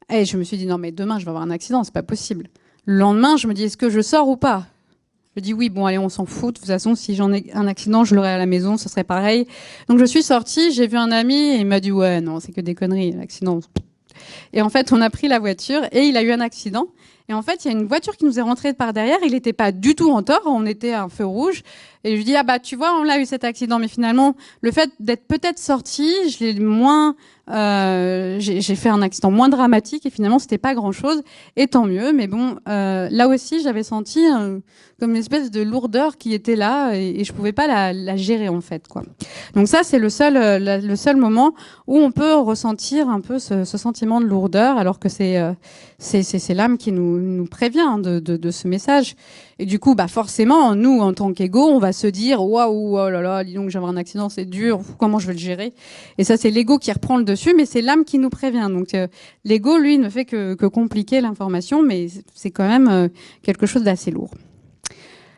Speaker 1: Et je me suis dit, non, mais demain, je vais avoir un accident, c'est pas possible. Le lendemain, je me dis, est-ce que je sors ou pas? Je dis oui, bon allez, on s'en fout. De toute façon, si j'en ai un accident, je l'aurai à la maison, ce serait pareil. Donc je suis sortie, j'ai vu un ami et il m'a dit ouais, non, c'est que des conneries, l'accident. Et en fait, on a pris la voiture et il a eu un accident. Et en fait, il y a une voiture qui nous est rentrée par derrière. Il n'était pas du tout en tort. On était à un feu rouge. Et je lui dis ah bah tu vois, on a eu cet accident, mais finalement, le fait d'être peut-être sorti, je l'ai moins. J'ai fait un accident moins dramatique et finalement c'était pas grand chose et tant mieux, mais bon là aussi j'avais senti comme une espèce de lourdeur qui était là et je pouvais pas la gérer en fait quoi. Donc ça c'est le seul moment où on peut ressentir un peu ce sentiment de lourdeur alors que c'est l'âme qui nous prévient de ce message. Et du coup, bah forcément, nous, en tant qu'ego, on va se dire waouh, oh là là, dis donc, j'ai un accident, c'est dur, comment je vais le gérer? Et ça, c'est l'ego qui reprend le dessus, mais c'est l'âme qui nous prévient. Donc, l'ego, lui, ne fait que compliquer l'information, mais c'est quand même quelque chose d'assez lourd.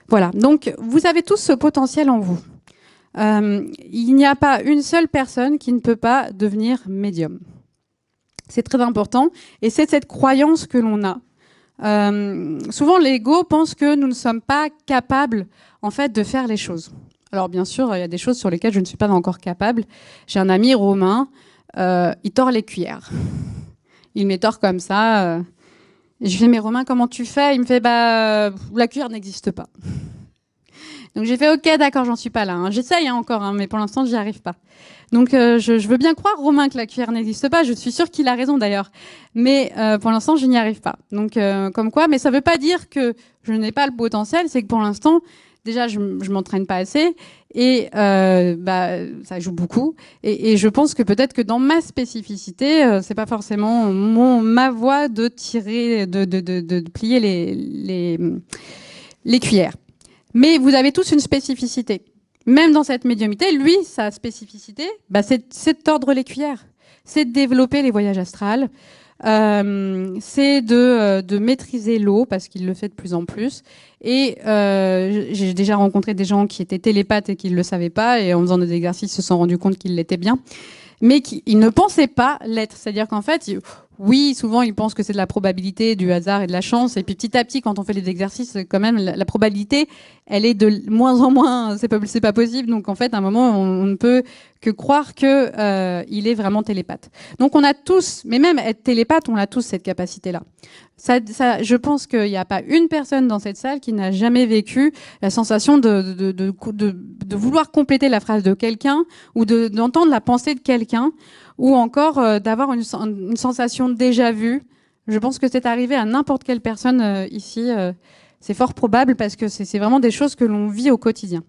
Speaker 1: Voilà. Donc, vous avez tous ce potentiel en vous. Il n'y a pas une seule personne qui ne peut pas devenir médium. C'est très important, et c'est cette croyance que l'on a. Souvent l'ego pense que nous ne sommes pas capables en fait de faire les choses. Alors bien sûr il y a des choses sur lesquelles je ne suis pas encore capable. J'ai un ami Romain, il tord les cuillères. Il me tord comme ça. Je lui fais mais Romain comment tu fais? Il me fait bah la cuillère n'existe pas. Donc j'ai fait ok d'accord j'en suis pas là. Hein. J'essaye encore mais pour l'instant j'y arrive pas. Donc je veux bien croire Romain que la cuillère n'existe pas. Je suis sûre qu'il a raison d'ailleurs. Mais pour l'instant je n'y arrive pas. Donc comme quoi, mais ça veut pas dire que je n'ai pas le potentiel. C'est que pour l'instant déjà je m'entraîne pas assez et ça joue beaucoup. Et je pense que peut-être que dans ma spécificité c'est pas forcément ma voie de tirer de plier les cuillères. Mais vous avez tous une spécificité. Même dans cette médiumité, lui, sa spécificité, c'est de tordre les cuillères. C'est de développer les voyages astrales. C'est de maîtriser l'eau, parce qu'il le fait de plus en plus. Et j'ai déjà rencontré des gens qui étaient télépathes et qui ne le savaient pas, et en faisant des exercices, se sont rendus compte qu'ils l'étaient bien. mais qu'ils ne pensaient pas l'être. C'est-à-dire qu'en fait, oui, souvent ils pensent que c'est de la probabilité, du hasard et de la chance, et puis petit à petit, quand on fait les exercices, quand même, la probabilité, elle est de moins en moins, c'est pas possible, donc en fait, à un moment, on ne peut que croire que il est vraiment télépathe. Donc on a tous, mais même être télépathe, on a tous cette capacité-là. Je pense qu'il n'y a pas une personne dans cette salle qui n'a jamais vécu la sensation de vouloir compléter la phrase de quelqu'un ou d'entendre la pensée de quelqu'un ou encore d'avoir une sensation de déjà-vu. Je pense que c'est arrivé à n'importe quelle personne ici. C'est fort probable parce que c'est vraiment des choses que l'on vit au quotidien.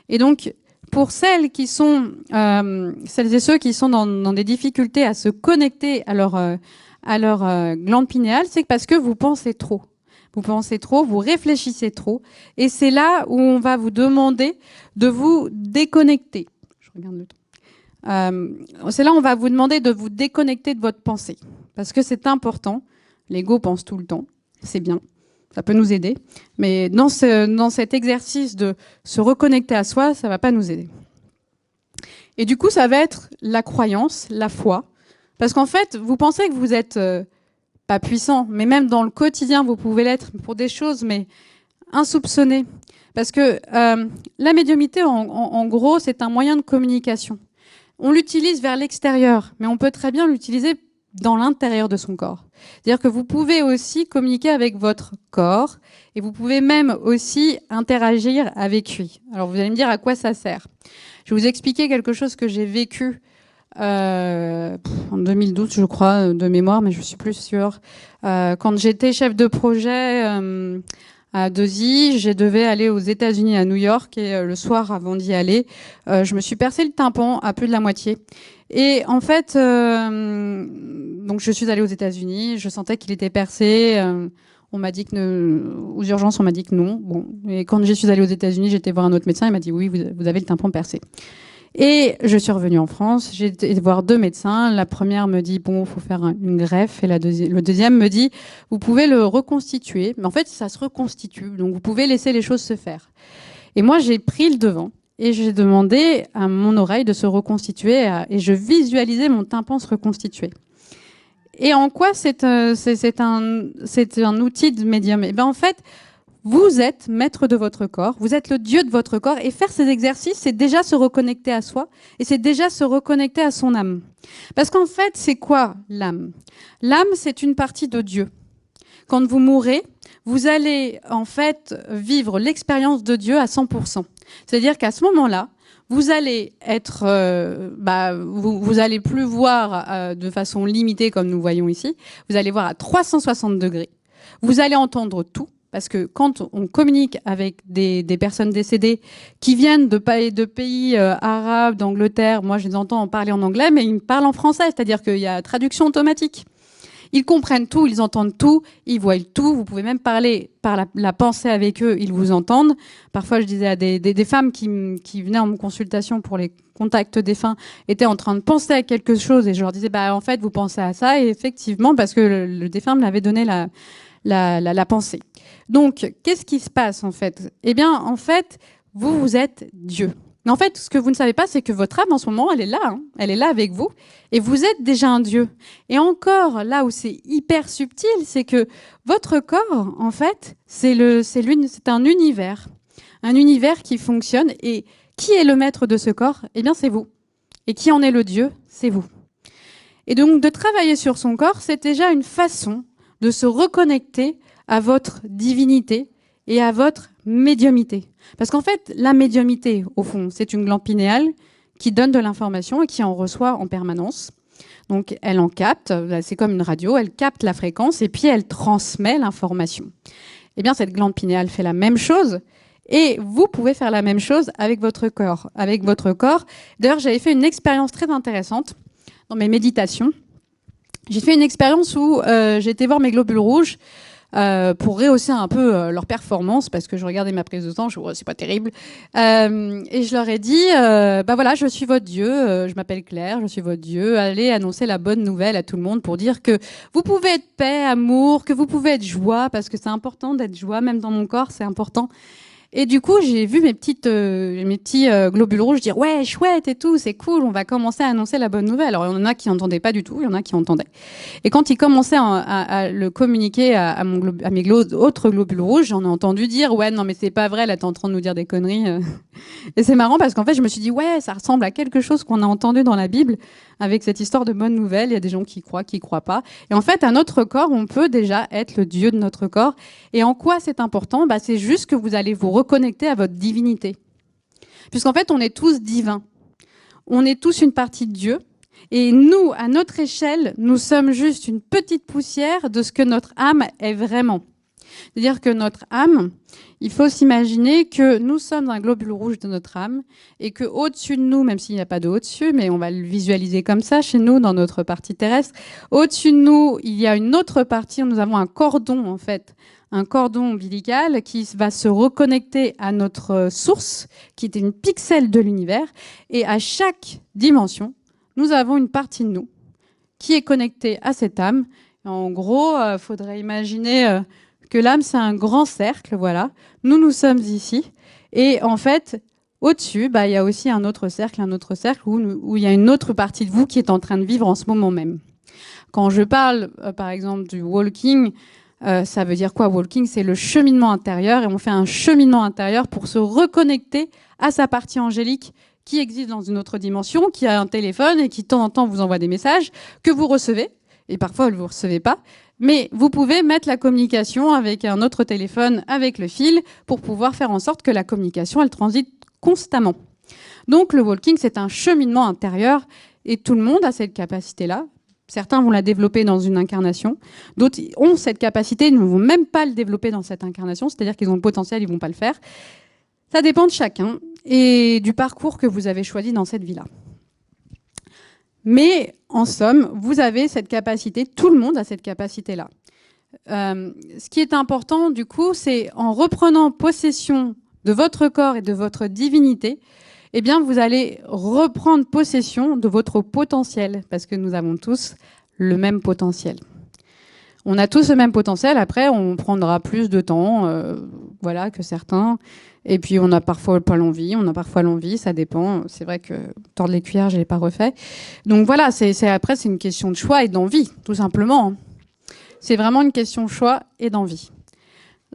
Speaker 1: Et donc, pour celles et ceux qui sont dans des difficultés à se connecter à leur glande pinéale, c'est parce que vous pensez trop. Vous pensez trop, vous réfléchissez trop. Et c'est là où on va vous demander de vous déconnecter. Je regarde le temps. C'est là où on va vous demander de vous déconnecter de votre pensée. Parce que c'est important. L'ego pense tout le temps. C'est bien. Ça peut nous aider. Mais dans cet exercice de se reconnecter à soi, ça ne va pas nous aider. Et du coup, ça va être la croyance, la foi. Parce qu'en fait, vous pensez que vous êtes pas puissant, mais même dans le quotidien, vous pouvez l'être pour des choses, mais insoupçonnées. Parce que la médiumnité, en gros, c'est un moyen de communication. On l'utilise vers l'extérieur, mais on peut très bien l'utiliser dans l'intérieur de son corps. C'est-à-dire que vous pouvez aussi communiquer avec votre corps et vous pouvez même aussi interagir avec lui. Alors vous allez me dire à quoi ça sert. Je vais vous expliquer quelque chose que j'ai vécu en 2012, je crois, de mémoire, mais je suis plus sûre. Quand j'étais chef de projet à Deuxy, je devais aller aux États-Unis, à New York, et le soir, avant d'y aller, je me suis percé le tympan à plus de la moitié. Et en fait, donc je suis allée aux États-Unis, je sentais qu'il était percé. On m'a dit aux urgences, on m'a dit que non. Bon, et quand je suis allée aux États-Unis, j'étais voir un autre médecin, il m'a dit oui, vous avez le tympan percé. Et je suis revenue en France, j'ai été voir 2 médecins. La première me dit, bon, il faut faire une greffe. Et le deuxième me dit, vous pouvez le reconstituer. Mais en fait, ça se reconstitue. Donc, vous pouvez laisser les choses se faire. Et moi, j'ai pris le devant. Et j'ai demandé à mon oreille de se reconstituer. Et je visualisais mon tympan se reconstituer. Et en quoi c'est un outil de médium? Et ben en fait, vous êtes maître de votre corps, vous êtes le dieu de votre corps, et faire ces exercices, c'est déjà se reconnecter à soi, et c'est déjà se reconnecter à son âme. Parce qu'en fait, c'est quoi l'âme? L'âme, c'est une partie de Dieu. Quand vous mourrez, vous allez en fait vivre l'expérience de Dieu à 100%. C'est-à-dire qu'à ce moment-là, vous allez être, vous allez plus voir de façon limitée comme nous voyons ici. Vous allez voir à 360 degrés. Vous allez entendre tout. Parce que quand on communique avec des personnes décédées qui viennent de pays arabes, d'Angleterre, moi je les entends en parler en anglais, mais ils me parlent en français, c'est-à-dire qu'il y a traduction automatique. Ils comprennent tout, ils entendent tout, ils voient tout. Vous pouvez même parler par la pensée avec eux, ils vous entendent. Parfois, je disais à des femmes qui venaient en consultation pour les contacts défunts, étaient en train de penser à quelque chose, et je leur disais, en fait, vous pensez à ça, et effectivement, parce que le défunt me l'avait donné la pensée. Donc, qu'est-ce qui se passe en fait? Eh bien, en fait, vous êtes Dieu. Mais en fait, ce que vous ne savez pas, c'est que votre âme, en ce moment, elle est là. Hein. Elle est là avec vous. Et vous êtes déjà un Dieu. Et encore, là où c'est hyper subtil, c'est que votre corps, en fait, c'est un univers. Un univers qui fonctionne. Et qui est le maître de ce corps? Eh bien, c'est vous. Et qui en est le Dieu? C'est vous. Et donc, de travailler sur son corps, c'est déjà une façon de se reconnecter à votre divinité et à votre médiumité. Parce qu'en fait, la médiumité, au fond, c'est une glande pinéale qui donne de l'information et qui en reçoit en permanence. Donc, elle en capte, c'est comme une radio, elle capte la fréquence et puis elle transmet l'information. Eh bien, cette glande pinéale fait la même chose et vous pouvez faire la même chose avec votre corps. D'ailleurs, j'avais fait une expérience très intéressante dans mes méditations. J'ai fait une expérience où j'ai été voir mes globules rouges pour rehausser un peu leur performance, parce que je regardais ma prise de sang, je me c'est pas terrible. Et je leur ai dit, voilà, je suis votre Dieu, je m'appelle Claire, je suis votre Dieu, allez annoncer la bonne nouvelle à tout le monde pour dire que vous pouvez être paix, amour, que vous pouvez être joie, parce que c'est important d'être joie, même dans mon corps, c'est important. Et du coup, j'ai vu mes petits globules rouges dire ouais, chouette et tout, c'est cool, on va commencer à annoncer la bonne nouvelle. Alors il y en a qui n'entendaient pas du tout, il y en a qui entendaient. Et quand ils commençaient à le communiquer à mes autres globules rouges, j'en ai entendu dire ouais, non mais c'est pas vrai, là t'es en train de nous dire des conneries. Et c'est marrant parce qu'en fait, je me suis dit ouais, ça ressemble à quelque chose qu'on a entendu dans la Bible avec cette histoire de bonne nouvelle. Il y a des gens qui croient pas. Et en fait, à notre corps, on peut déjà être le Dieu de notre corps. Et en quoi c'est important? C'est juste que vous allez vous reconnecter à votre divinité. Puisqu'en fait, on est tous divins. On est tous une partie de Dieu. Et nous, à notre échelle, nous sommes juste une petite poussière de ce que notre âme est vraiment. C'est-à-dire que notre âme, il faut s'imaginer que nous sommes un globule rouge de notre âme et que au-dessus de nous, même s'il n'y a pas de au-dessus, mais on va le visualiser comme ça chez nous, dans notre partie terrestre, au-dessus de nous, il y a une autre partie où nous avons un cordon, en fait, un cordon ombilical qui va se reconnecter à notre source, qui est une pixel de l'univers. Et à chaque dimension, nous avons une partie de nous qui est connectée à cette âme. En gros, faudrait imaginer que l'âme, c'est un grand cercle, voilà. Nous sommes ici. Et en fait, au-dessus, il y a aussi un autre cercle où il y a une autre partie de vous qui est en train de vivre en ce moment même. Quand je parle, par exemple, du walking, ça veut dire quoi, walking? C'est le cheminement intérieur. Et on fait un cheminement intérieur pour se reconnecter à sa partie angélique qui existe dans une autre dimension, qui a un téléphone et qui, de temps en temps, vous envoie des messages que vous recevez. Et parfois, vous ne recevez pas. Mais vous pouvez mettre la communication avec un autre téléphone, avec le fil, pour pouvoir faire en sorte que la communication, elle transite constamment. Donc le walking, c'est un cheminement intérieur et tout le monde a cette capacité-là. Certains vont la développer dans une incarnation, d'autres ont cette capacité, ne vont même pas le développer dans cette incarnation, c'est-à-dire qu'ils ont le potentiel, ils ne vont pas le faire. Ça dépend de chacun et du parcours que vous avez choisi dans cette vie-là. Mais en somme, vous avez cette capacité, tout le monde a cette capacité-là. Ce qui est important, du coup, c'est en reprenant possession de votre corps et de votre divinité, eh bien, vous allez reprendre possession de votre potentiel, parce que nous avons tous le même potentiel. On a tous le même potentiel, après, on prendra plus de temps voilà, que certains. Et puis, on a parfois pas l'envie, on a parfois l'envie, ça dépend. C'est vrai que tordre les cuillères, je ne l'ai pas refait. Donc voilà, après, c'est une question de choix et d'envie, tout simplement. C'est vraiment une question de choix et d'envie.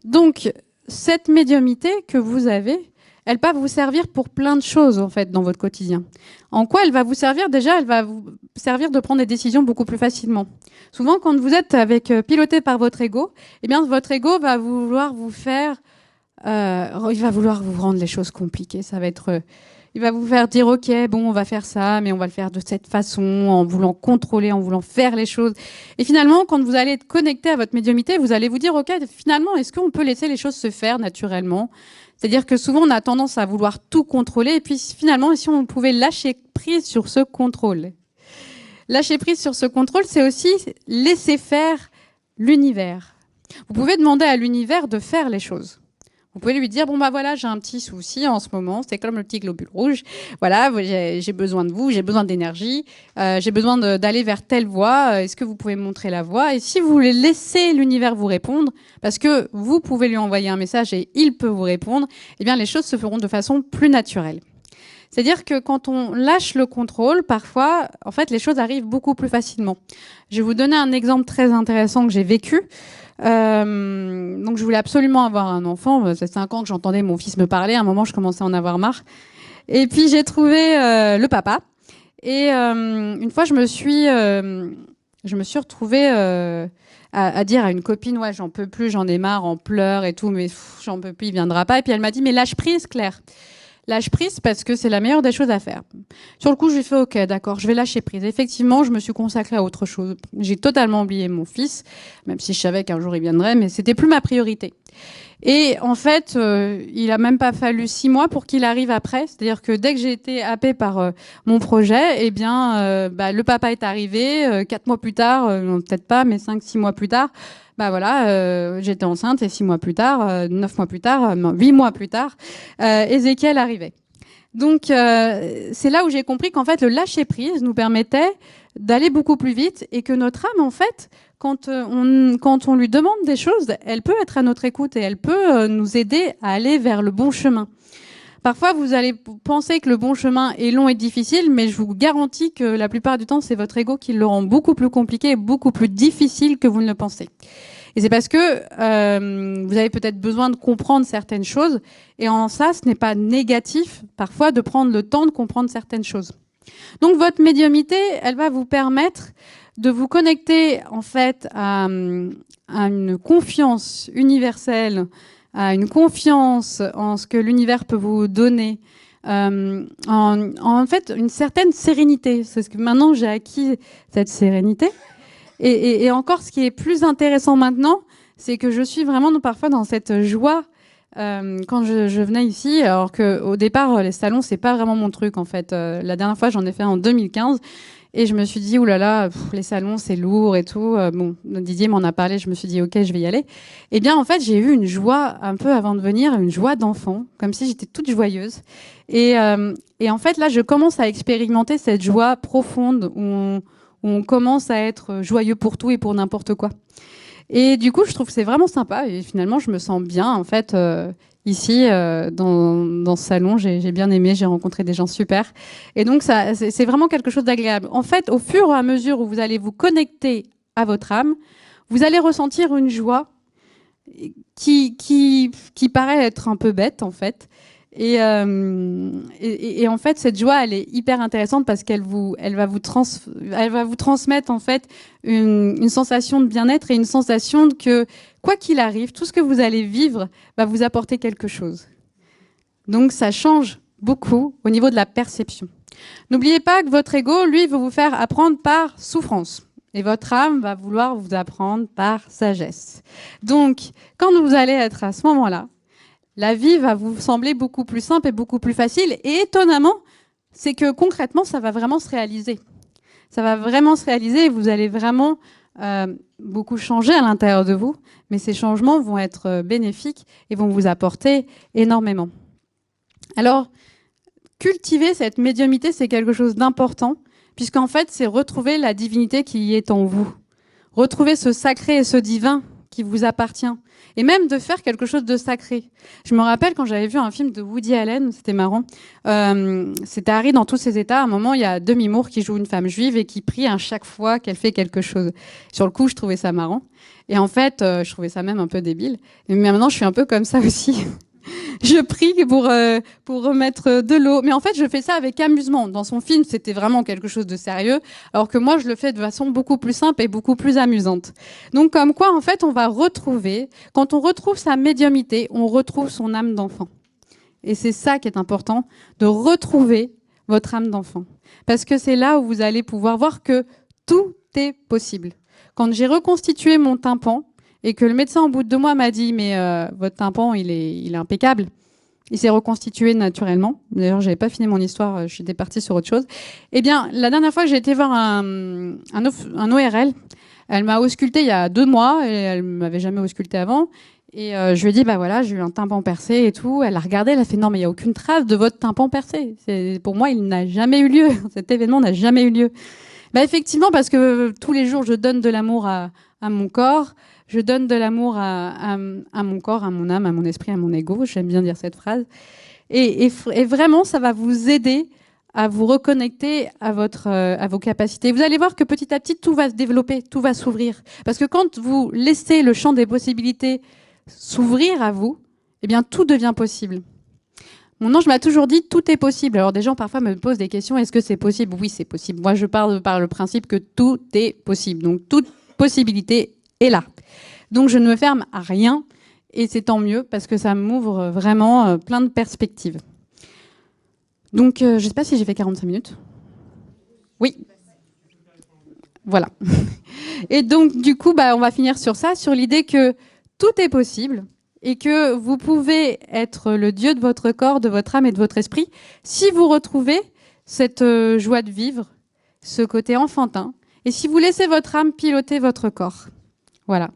Speaker 1: Donc, cette médiumnité que vous avez, elle peut vous servir pour plein de choses, en fait, dans votre quotidien. En quoi elle va vous servir? Déjà, elle va vous servir de prendre des décisions beaucoup plus facilement. Souvent, quand vous êtes piloté par votre ego, eh bien, votre ego va vouloir vous faire... il va vouloir vous rendre les choses compliquées. Ça va être... il va vous faire dire, OK, bon, on va faire ça, mais on va le faire de cette façon, en voulant contrôler, en voulant faire les choses. Et finalement, quand vous allez être connecté à votre médiumnité, vous allez vous dire, OK, finalement, est-ce qu'on peut laisser les choses se faire naturellement? C'est-à-dire que souvent, on a tendance à vouloir tout contrôler. Et puis, finalement, si on pouvait lâcher prise sur ce contrôle. Lâcher prise sur ce contrôle, c'est aussi laisser faire l'univers. Vous pouvez demander à l'univers de faire les choses. Vous pouvez lui dire, bon voilà, j'ai un petit souci en ce moment, c'est comme le petit globule rouge. Voilà, j'ai besoin de vous, j'ai besoin d'énergie, j'ai besoin d'aller vers telle voie. Est-ce que vous pouvez me montrer la voie? Et si vous voulez laisser l'univers vous répondre, parce que vous pouvez lui envoyer un message et il peut vous répondre, eh bien les choses se feront de façon plus naturelle. C'est-à-dire que quand on lâche le contrôle, parfois, en fait, les choses arrivent beaucoup plus facilement. Je vais vous donner un exemple très intéressant que j'ai vécu. Donc je voulais absolument avoir un enfant. Ça fait 5 ans que j'entendais mon fils me parler. À un moment, je commençais à en avoir marre. Et puis j'ai trouvé le papa. Et une fois, je me suis retrouvée à dire à une copine, ouais, j'en peux plus, j'en ai marre, en pleurs et tout, mais j'en peux plus, il viendra pas. Et puis elle m'a dit, mais lâche prise, Claire. Lâche prise parce que c'est la meilleure des choses à faire. Sur le coup, j'ai fait OK, d'accord, je vais lâcher prise. Effectivement, je me suis consacrée à autre chose. J'ai totalement oublié mon fils, même si je savais qu'un jour il viendrait, mais c'était plus ma priorité. Et en fait, il a même pas fallu 6 mois pour qu'il arrive après. C'est-à-dire que dès que j'ai été happée par mon projet, eh bien, le papa est arrivé. 4 mois plus tard, peut-être pas, mais 5-6 mois plus tard, voilà, j'étais enceinte et 6 mois plus tard, 9 mois plus tard, 8 mois plus tard, Ézéchiel arrivait. Donc, c'est là où j'ai compris qu'en fait, le lâcher-prise nous permettait d'aller beaucoup plus vite et que notre âme, en fait, quand on lui demande des choses, elle peut être à notre écoute et elle peut nous aider à aller vers le bon chemin. Parfois, vous allez penser que le bon chemin est long et difficile, mais je vous garantis que la plupart du temps, c'est votre ego qui le rend beaucoup plus compliqué et beaucoup plus difficile que vous ne le pensez. Et c'est parce que vous avez peut-être besoin de comprendre certaines choses, et en ça, ce n'est pas négatif, parfois, de prendre le temps de comprendre certaines choses. Donc, votre médiumnité, elle va vous permettre de vous connecter, en fait, à une confiance universelle, à une confiance en ce que l'univers peut vous donner, en fait une certaine sérénité. C'est ce que maintenant j'ai acquis cette sérénité. Et encore, ce qui est plus intéressant maintenant, c'est que je suis vraiment parfois dans cette joie quand je venais ici, alors qu'au départ, les salons, c'est pas vraiment mon truc en fait. La dernière fois, j'en ai fait en 2015. Et je me suis dit, oulala, les salons, c'est lourd et tout. Bon, Didier m'en a parlé, je me suis dit, ok, je vais y aller. Eh bien, en fait, j'ai eu une joie, un peu avant de venir, une joie d'enfant, comme si j'étais toute joyeuse. Et en fait, là, je commence à expérimenter cette joie profonde où on commence à être joyeux pour tout et pour n'importe quoi. Et du coup, je trouve que c'est vraiment sympa. Et finalement, je me sens bien, en fait, ici, dans ce salon. J'ai bien aimé, j'ai rencontré des gens super. Et donc, ça, c'est vraiment quelque chose d'agréable. En fait, au fur et à mesure où vous allez vous connecter à votre âme, vous allez ressentir une joie qui paraît être un peu bête, en fait. Et en fait, cette joie, elle est hyper intéressante parce qu'elle va vous transmettre en fait une sensation de bien-être et une sensation que quoi qu'il arrive, tout ce que vous allez vivre va vous apporter quelque chose. Donc, ça change beaucoup au niveau de la perception. N'oubliez pas que votre ego, lui, veut vous faire apprendre par souffrance. Et votre âme va vouloir vous apprendre par sagesse. Donc, quand vous allez être à ce moment-là, la vie va vous sembler beaucoup plus simple et beaucoup plus facile. Et étonnamment, c'est que concrètement, ça va vraiment se réaliser. Ça va vraiment se réaliser et vous allez vraiment beaucoup changer à l'intérieur de vous. Mais ces changements vont être bénéfiques et vont vous apporter énormément. Alors, cultiver cette médiumnité, c'est quelque chose d'important, puisqu'en fait, c'est retrouver la divinité qui est en vous. Retrouver ce sacré et ce divin qui vous appartient. Et même de faire quelque chose de sacré. Je me rappelle quand j'avais vu un film de Woody Allen, c'était marrant. C'était Harry dans tous ses états. À un moment, il y a Demi Moore qui joue une femme juive et qui prie à chaque fois qu'elle fait quelque chose. Sur le coup, je trouvais ça marrant. Et en fait, je trouvais ça même un peu débile. Mais maintenant, je suis un peu comme ça aussi. Je prie pour remettre de l'eau. Mais en fait, je fais ça avec amusement. Dans son film, c'était vraiment quelque chose de sérieux. Alors que moi, je le fais de façon beaucoup plus simple et beaucoup plus amusante. Donc, comme quoi, en fait, on va retrouver, quand on retrouve sa médiumnité, on retrouve son âme d'enfant. Et c'est ça qui est important, de retrouver votre âme d'enfant. Parce que c'est là où vous allez pouvoir voir que tout est possible. Quand j'ai reconstitué mon tympan, et que le médecin, au bout de 2 mois, m'a dit « Mais votre tympan, il est impeccable ». Il s'est reconstitué naturellement. D'ailleurs, j'avais pas fini mon histoire, j'étais partie sur autre chose. Eh bien, la dernière fois, j'ai été voir un ORL. Elle m'a auscultée il y a 2 mois, et elle m'avait jamais auscultée avant. Et je lui ai dit, bah voilà, j'ai eu un tympan percé et tout. Elle a regardé, elle a fait, non, mais il n'y a aucune trace de votre tympan percé. Pour moi, il n'a jamais eu lieu. Cet événement n'a jamais eu lieu. Bah, effectivement, parce que tous les jours, je donne de l'amour à mon corps. Je donne de l'amour à mon corps, à mon âme, à mon esprit, à mon ego. J'aime bien dire cette phrase. Et vraiment, ça va vous aider à vous reconnecter à vos capacités. Vous allez voir que petit à petit, tout va se développer, tout va s'ouvrir. Parce que quand vous laissez le champ des possibilités s'ouvrir à vous, eh bien, tout devient possible. Mon ange m'a toujours dit tout est possible. Alors des gens parfois me posent des questions, est-ce que c'est possible? Oui, c'est possible. Moi, je parle par le principe que tout est possible. Donc toute possibilité est là. Donc je ne me ferme à rien et c'est tant mieux parce que ça m'ouvre vraiment plein de perspectives. Donc je ne sais pas si j'ai fait 45 minutes. Oui. Voilà. Et donc du coup, on va finir sur ça, sur l'idée que tout est possible et que vous pouvez être le Dieu de votre corps, de votre âme et de votre esprit si vous retrouvez cette joie de vivre, ce côté enfantin, et si vous laissez votre âme piloter votre corps. Voilà.